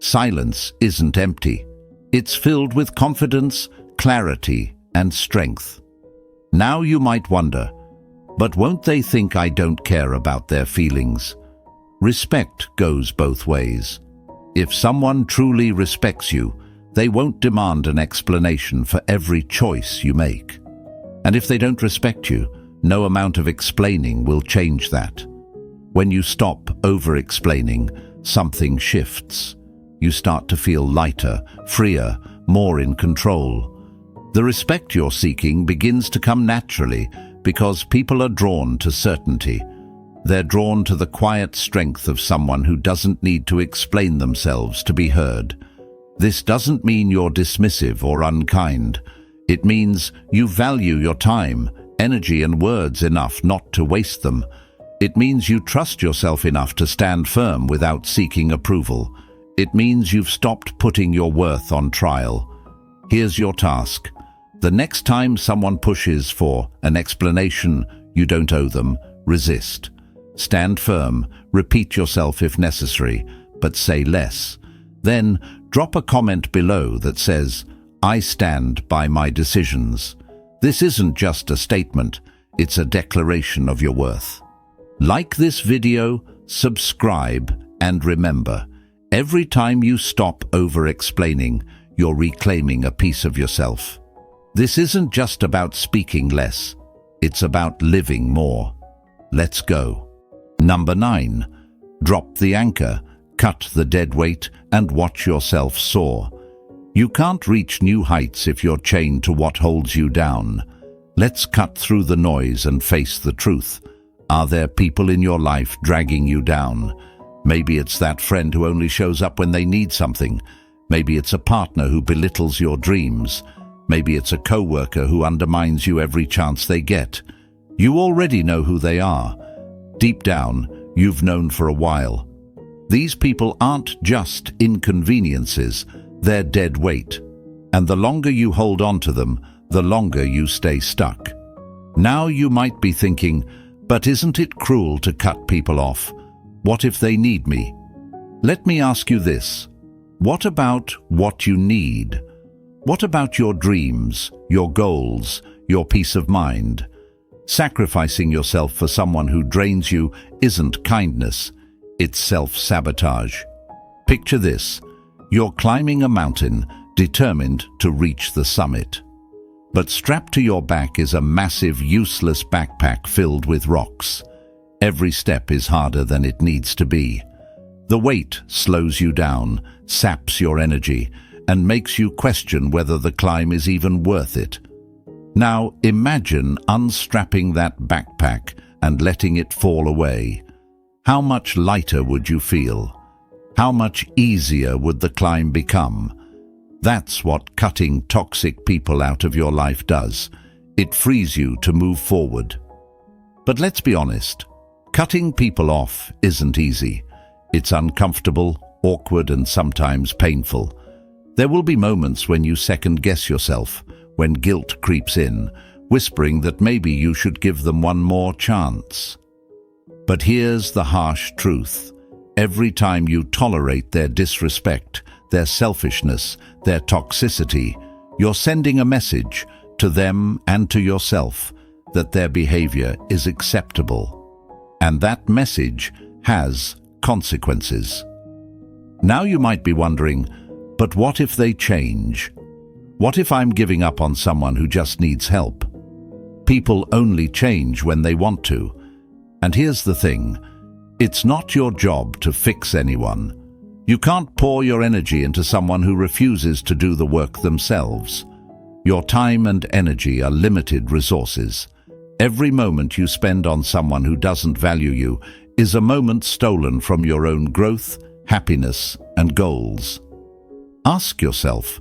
Silence isn't empty. It's filled with confidence, clarity, and strength. Now you might wonder, but won't they think I don't care about their feelings? Respect goes both ways. If someone truly respects you, they won't demand an explanation for every choice you make. And if they don't respect you, no amount of explaining will change that. When you stop over-explaining, something shifts. You start to feel lighter, freer, more in control. The respect you're seeking begins to come naturally because people are drawn to certainty. They're drawn to the quiet strength of someone who doesn't need to explain themselves to be heard. This doesn't mean you're dismissive or unkind. It means you value your time, energy, and words enough not to waste them. It means you trust yourself enough to stand firm without seeking approval. It means you've stopped putting your worth on trial. Here's your task. The next time someone pushes for an explanation you don't owe them, resist. Stand firm, repeat yourself if necessary, but say less. Then Drop a comment below that says, "I stand by my decisions." This isn't just a statement, it's a declaration of your worth. Like this video, subscribe, and remember, every time you stop over-explaining, you're reclaiming a piece of yourself. This isn't just about speaking less, it's about living more. Let's go. Number 9. Drop the anchor, cut the dead weight, and watch yourself soar. You can't reach new heights if you're chained to what holds you down. Let's cut through the noise and face the truth. Are there people in your life dragging you down? Maybe it's that friend who only shows up when they need something. Maybe it's a partner who belittles your dreams. Maybe it's a coworker who undermines you every chance they get. You already know who they are. Deep down, you've known for a while. These people aren't just inconveniences, they're dead weight. And the longer you hold on to them, the longer you stay stuck. Now you might be thinking, but isn't it cruel to cut people off? What if they need me? Let me ask you this. What about what you need? What about your dreams, your goals, your peace of mind? Sacrificing yourself for someone who drains you isn't kindness, it's self-sabotage. Picture this. You're climbing a mountain, determined to reach the summit. But strapped to your back is a massive, useless backpack filled with rocks. Every step is harder than it needs to be. The weight slows you down, saps your energy, and makes you question whether the climb is even worth it. Now imagine unstrapping that backpack and letting it fall away. How much lighter would you feel? How much easier would the climb become? That's what cutting toxic people out of your life does. It frees you to move forward. But let's be honest, cutting people off isn't easy. It's uncomfortable, awkward, and sometimes painful. There will be moments when you second-guess yourself, when guilt creeps in, whispering that maybe you should give them one more chance. But here's the harsh truth. Every time you tolerate their disrespect, their selfishness, their toxicity, you're sending a message to them and to yourself that their behavior is acceptable. And that message has consequences. Now you might be wondering, but what if they change? What if I'm giving up on someone who just needs help? People only change when they want to. And here's the thing, it's not your job to fix anyone. You can't pour your energy into someone who refuses to do the work themselves. Your time and energy are limited resources. Every moment you spend on someone who doesn't value you is a moment stolen from your own growth, happiness, and goals. Ask yourself,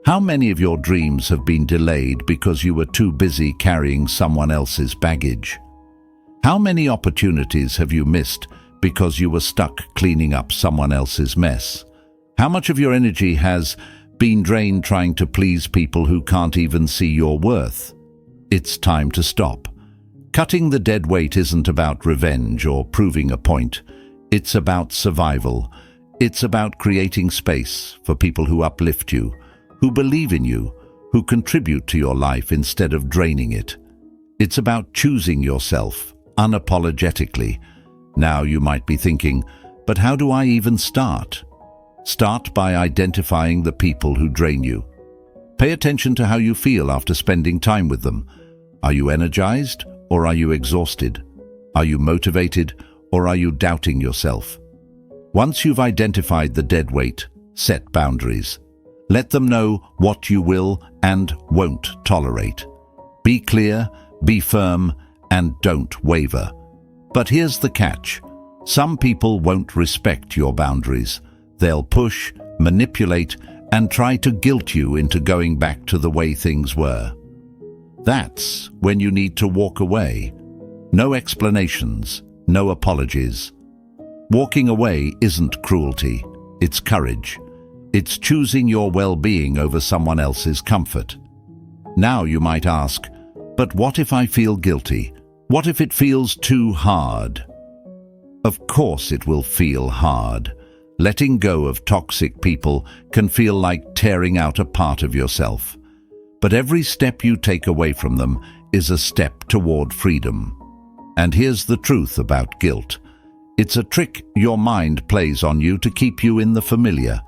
how many of your dreams have been delayed because you were too busy carrying someone else's baggage? How many opportunities have you missed because you were stuck cleaning up someone else's mess? How much of your energy has been drained trying to please people who can't even see your worth? It's time to stop. Cutting the dead weight isn't about revenge or proving a point. It's about survival. It's about creating space for people who uplift you, who believe in you, who contribute to your life instead of draining it. It's about choosing yourself unapologetically. Now you might be thinking, but how do I even start? Start by identifying the people who drain you. Pay attention to how you feel after spending time with them. Are you energized or are you exhausted? Are you motivated or are you doubting yourself? Once you've identified the dead weight, set boundaries. Let them know what you will and won't tolerate. Be clear, be firm, and don't waver. But here's the catch. Some people won't respect your boundaries. They'll push, manipulate, and try to guilt you into going back to the way things were. That's when you need to walk away. No explanations, no apologies. Walking away isn't cruelty, it's courage. It's choosing your well-being over someone else's comfort. Now you might ask, but what if I feel guilty? What if it feels too hard? Of course it will feel hard. Letting go of toxic people can feel like tearing out a part of yourself. But every step you take away from them is a step toward freedom. And here's the truth about guilt. It's a trick your mind plays on you to keep you in the familiar.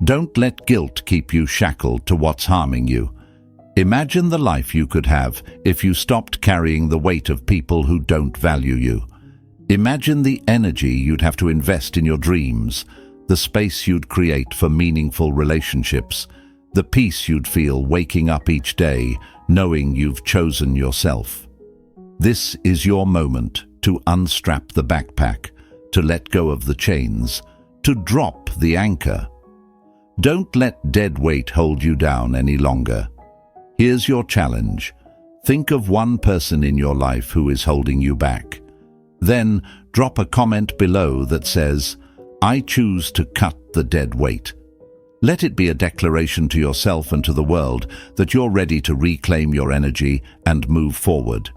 Don't let guilt keep you shackled to what's harming you. Imagine the life you could have if you stopped carrying the weight of people who don't value you. Imagine the energy you'd have to invest in your dreams, the space you'd create for meaningful relationships, the peace you'd feel waking up each day knowing you've chosen yourself. This is your moment to unstrap the backpack, to let go of the chains, to drop the anchor. Don't let dead weight hold you down any longer. Here's your challenge. Think of one person in your life who is holding you back. Then drop a comment below that says, "I choose to cut the dead weight." Let it be a declaration to yourself and to the world that you're ready to reclaim your energy and move forward.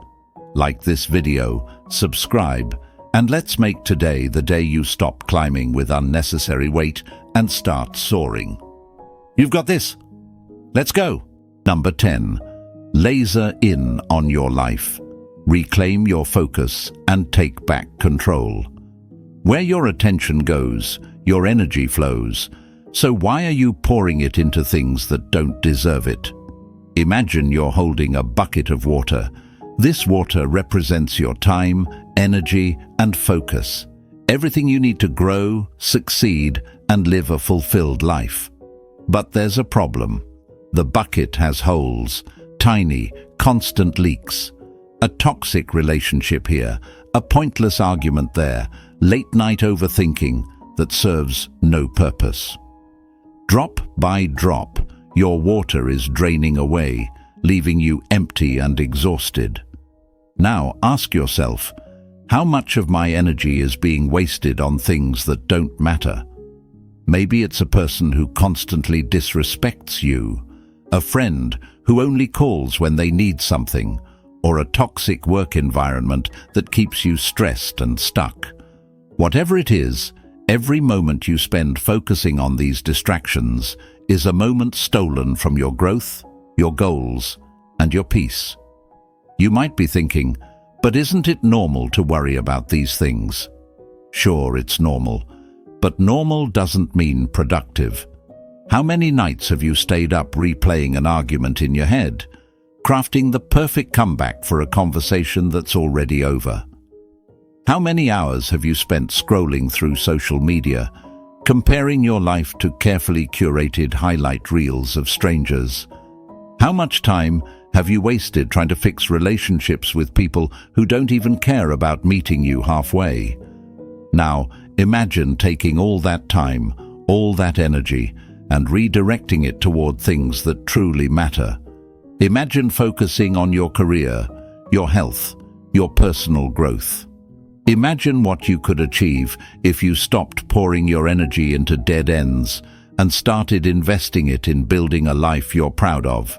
Like this video, subscribe, and let's make today the day you stop climbing with unnecessary weight and start soaring. You've got this. Let's go. Number 10. Laser in on your life. Reclaim your focus and take back control. Where your attention goes, your energy flows. So why are you pouring it into things that don't deserve it? Imagine you're holding a bucket of water. This water represents your time, energy, and focus. Everything you need to grow, succeed, and live a fulfilled life. But there's a problem. The bucket has holes, tiny, constant leaks. A toxic relationship here, a pointless argument there, late-night overthinking that serves no purpose. Drop by drop, your water is draining away, leaving you empty and exhausted. Now ask yourself, how much of my energy is being wasted on things that don't matter? Maybe it's a person who constantly disrespects you, a friend who only calls when they need something, or a toxic work environment that keeps you stressed and stuck. Whatever it is, every moment you spend focusing on these distractions is a moment stolen from your growth, your goals, and your peace. You might be thinking, but isn't it normal to worry about these things? Sure, it's normal, but normal doesn't mean productive. How many nights have you stayed up replaying an argument in your head, crafting the perfect comeback for a conversation that's already over? How many hours have you spent scrolling through social media, comparing your life to carefully curated highlight reels of strangers? How much time have you wasted trying to fix relationships with people who don't even care about meeting you halfway? Now, imagine taking all that time, all that energy, and redirecting it toward things that truly matter. Imagine focusing on your career, your health, your personal growth. Imagine what you could achieve if you stopped pouring your energy into dead ends and started investing it in building a life you're proud of.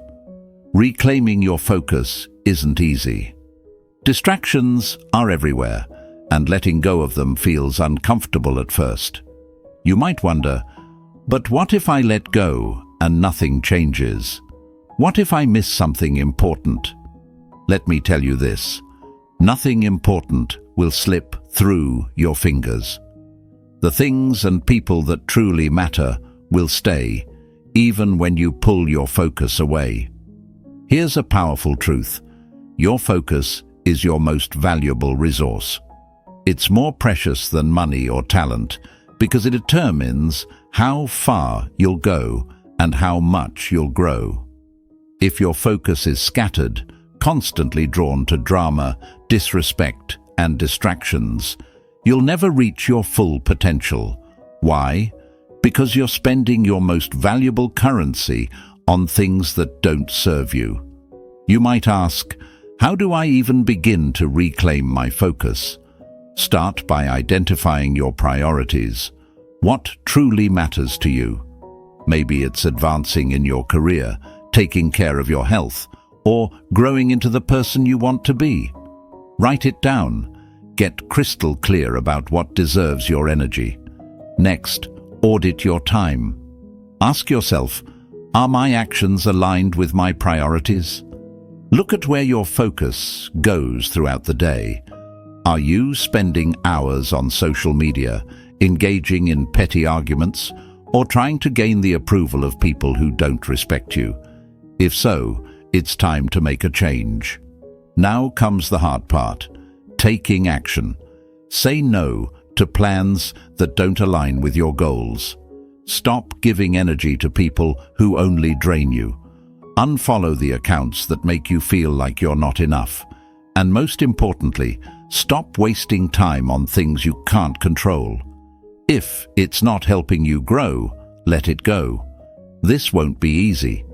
Reclaiming your focus isn't easy. Distractions are everywhere, and letting go of them feels uncomfortable at first. You might wonder, but what if I let go and nothing changes? What if I miss something important? Let me tell you this. Nothing important will slip through your fingers. The things and people that truly matter will stay, even when you pull your focus away. Here's a powerful truth. Your focus is your most valuable resource. It's more precious than money or talent because it determines how far you'll go and how much you'll grow. If your focus is scattered, constantly drawn to drama, disrespect, and distractions, you'll never reach your full potential. Why? Because you're spending your most valuable currency on things that don't serve you. You might ask, how do I even begin to reclaim my focus? Start by identifying your priorities. What truly matters to you? Maybe it's advancing in your career, taking care of your health, or growing into the person you want to be. Write it down. Get crystal clear about what deserves your energy. Next, Audit your time. Ask yourself, are my actions aligned with my priorities? Look at where your focus goes throughout the day. Are you spending hours on social media, engaging in petty arguments, or trying to gain the approval of people who don't respect you? If so, it's time to make a change. Now comes the hard part: taking action. Say no to plans that don't align with your goals. Stop giving energy to people who only drain you. Unfollow the accounts that make you feel like you're not enough. And most importantly, stop wasting time on things you can't control. If it's not helping you grow, let it go. This won't be easy.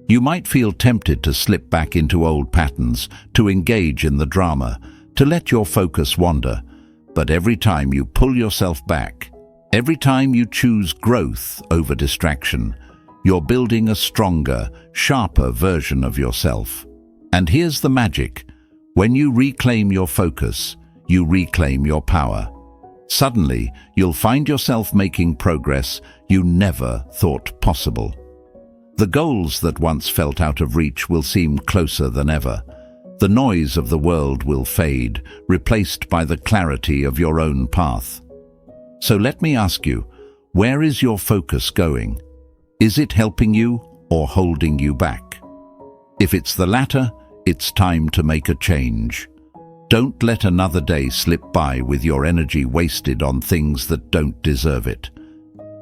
You might feel tempted to slip back into old patterns, to engage in the drama, to let your focus wander. But every time you pull yourself back, every time you choose growth over distraction, you're building a stronger, sharper version of yourself. And here's the magic: when you reclaim your focus, you reclaim your power. Suddenly, you'll find yourself making progress you never thought possible. The goals that once felt out of reach will seem closer than ever. The noise of the world will fade, replaced by the clarity of your own path. So let me ask you, where is your focus going? Is it helping you or holding you back? If it's the latter, it's time to make a change. Don't let another day slip by with your energy wasted on things that don't deserve it.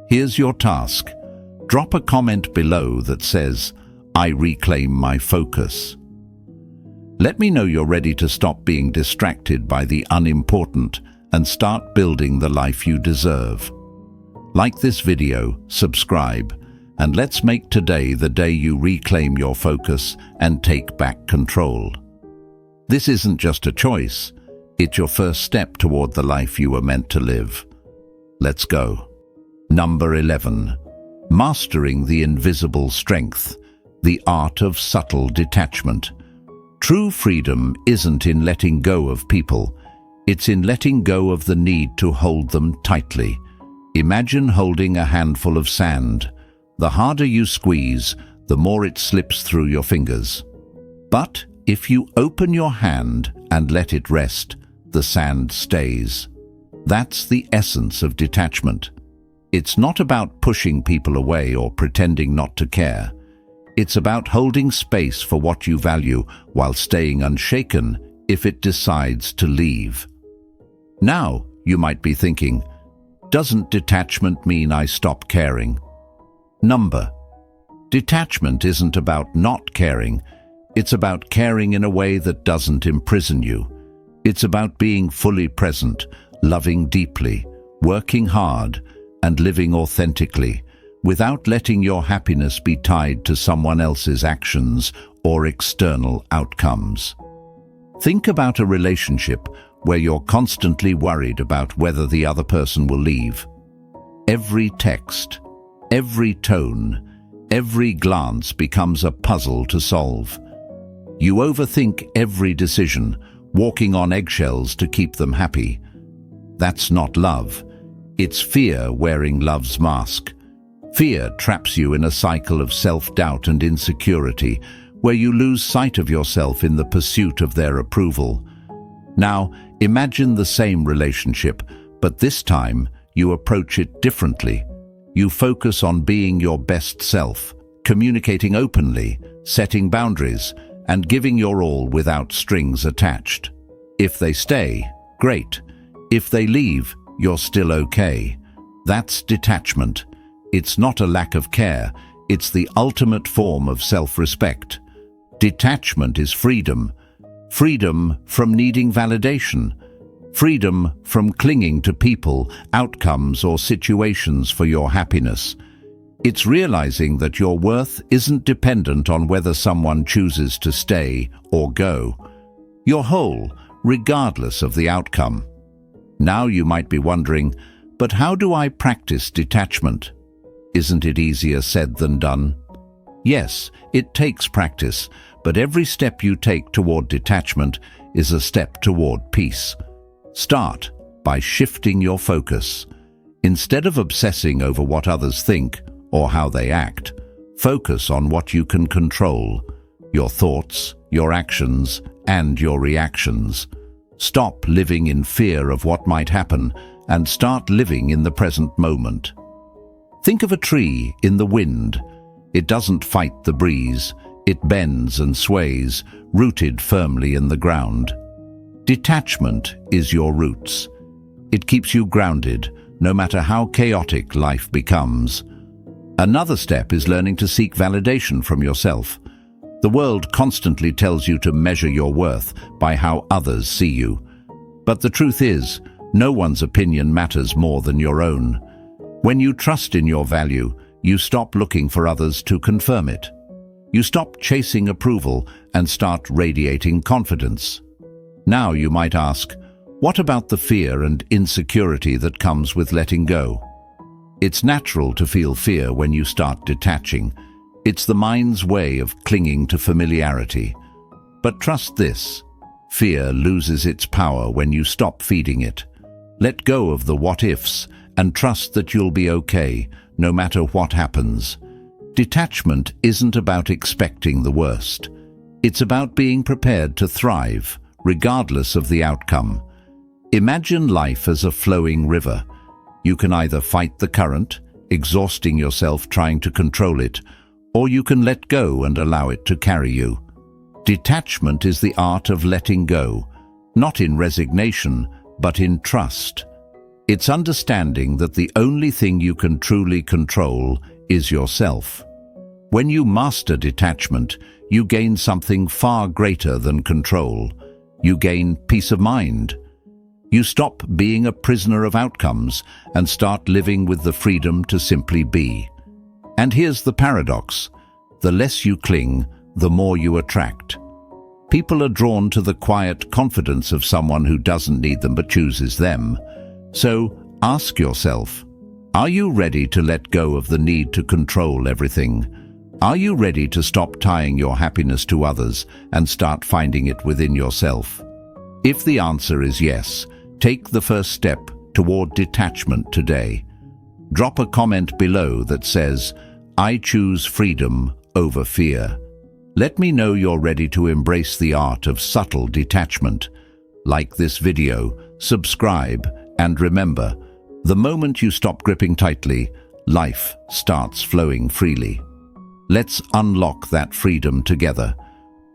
Here's your task. Drop a comment below that says, "I reclaim my focus." Let me know you're ready to stop being distracted by the unimportant and start building the life you deserve. Like this video, subscribe, and let's make today the day you reclaim your focus and take back control. This isn't just a choice, it's your first step toward the life you were meant to live. Let's go. Number 11. Mastering the invisible strength, the art of subtle detachment. True freedom isn't in letting go of people, it's in letting go of the need to hold them tightly. Imagine holding a handful of sand. The harder you squeeze, the more it slips through your fingers. But if you open your hand and let it rest, the sand stays. That's the essence of detachment. It's not about pushing people away or pretending not to care. It's about holding space for what you value while staying unshaken if it decides to leave. Now, you might be thinking, doesn't detachment mean I stop caring? Detachment isn't about not caring. It's about caring in a way that doesn't imprison you. It's about being fully present, loving deeply, working hard, and living authentically, without letting your happiness be tied to someone else's actions or external outcomes. Think about a relationship where you're constantly worried about whether the other person will leave. Every text, every tone, every glance becomes a puzzle to solve. You overthink every decision, walking on eggshells to keep them happy. That's not love. It's fear wearing love's mask. Fear traps you in a cycle of self-doubt and insecurity, where you lose sight of yourself in the pursuit of their approval. Now, imagine the same relationship, but this time you approach it differently. You focus on being your best self, communicating openly, setting boundaries, and giving your all without strings attached. If they stay, great. If they leave, you're still okay. That's detachment. It's not a lack of care, it's the ultimate form of self-respect. Detachment is freedom. Freedom from needing validation. Freedom from clinging to people, outcomes, or situations for your happiness. It's realizing that your worth isn't dependent on whether someone chooses to stay or go. You're whole, regardless of the outcome. Now you might be wondering, but how do I practice detachment? Isn't it easier said than done? Yes, it takes practice, but every step you take toward detachment is a step toward peace. Start by shifting your focus. Instead of obsessing over what others think or how they act, focus on what you can control: your thoughts, your actions, and your reactions. Stop living in fear of what might happen and start living in the present moment. Think of a tree in the wind. It doesn't fight the breeze. It bends and sways, rooted firmly in the ground. Detachment is your roots. It keeps you grounded, no matter how chaotic life becomes. Another step is learning to seek validation from yourself. The world constantly tells you to measure your worth by how others see you. But the truth is, no one's opinion matters more than your own. When you trust in your value, you stop looking for others to confirm it. You stop chasing approval and start radiating confidence. Now you might ask, what about the fear and insecurity that comes with letting go? It's natural to feel fear when you start detaching. It's the mind's way of clinging to familiarity. But trust this: fear loses its power when you stop feeding it. Let go of the what-ifs and trust that you'll be okay, no matter what happens. Detachment isn't about expecting the worst. It's about being prepared to thrive, regardless of the outcome. Imagine life as a flowing river. You can either fight the current, exhausting yourself trying to control it, or you can let go and allow it to carry you. Detachment is the art of letting go, not in resignation, but in trust. It's understanding that the only thing you can truly control is yourself. When you master detachment, you gain something far greater than control. You gain peace of mind. You stop being a prisoner of outcomes and start living with the freedom to simply be. And here's the paradox: the less you cling, the more you attract. People are drawn to the quiet confidence of someone who doesn't need them but chooses them. So ask yourself, are you ready to let go of the need to control everything? Are you ready to stop tying your happiness to others and start finding it within yourself? If the answer is yes, take the first step toward detachment today. Drop a comment below that says, "I choose freedom over fear." Let me know you're ready to embrace the art of subtle detachment. Like this video, subscribe, and remember, the moment you stop gripping tightly, life starts flowing freely. Let's unlock that freedom together.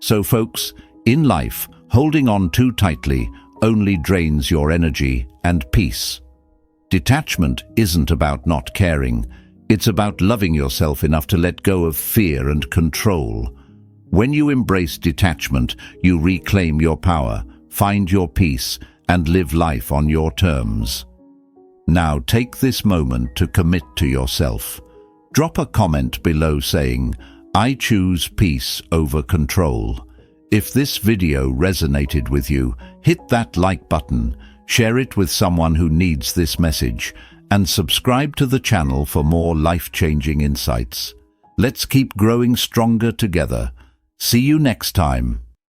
So folks, in life, holding on too tightly only drains your energy and peace. Detachment isn't about not caring. It's about loving yourself enough to let go of fear and control. When you embrace detachment, you reclaim your power, find your peace, and live life on your terms. Now take this moment to commit to yourself. Drop a comment below saying, "I choose peace over control." If this video resonated with you, hit that like button, share it with someone who needs this message, and subscribe to the channel for more life-changing insights. Let's keep growing stronger together. See you next time.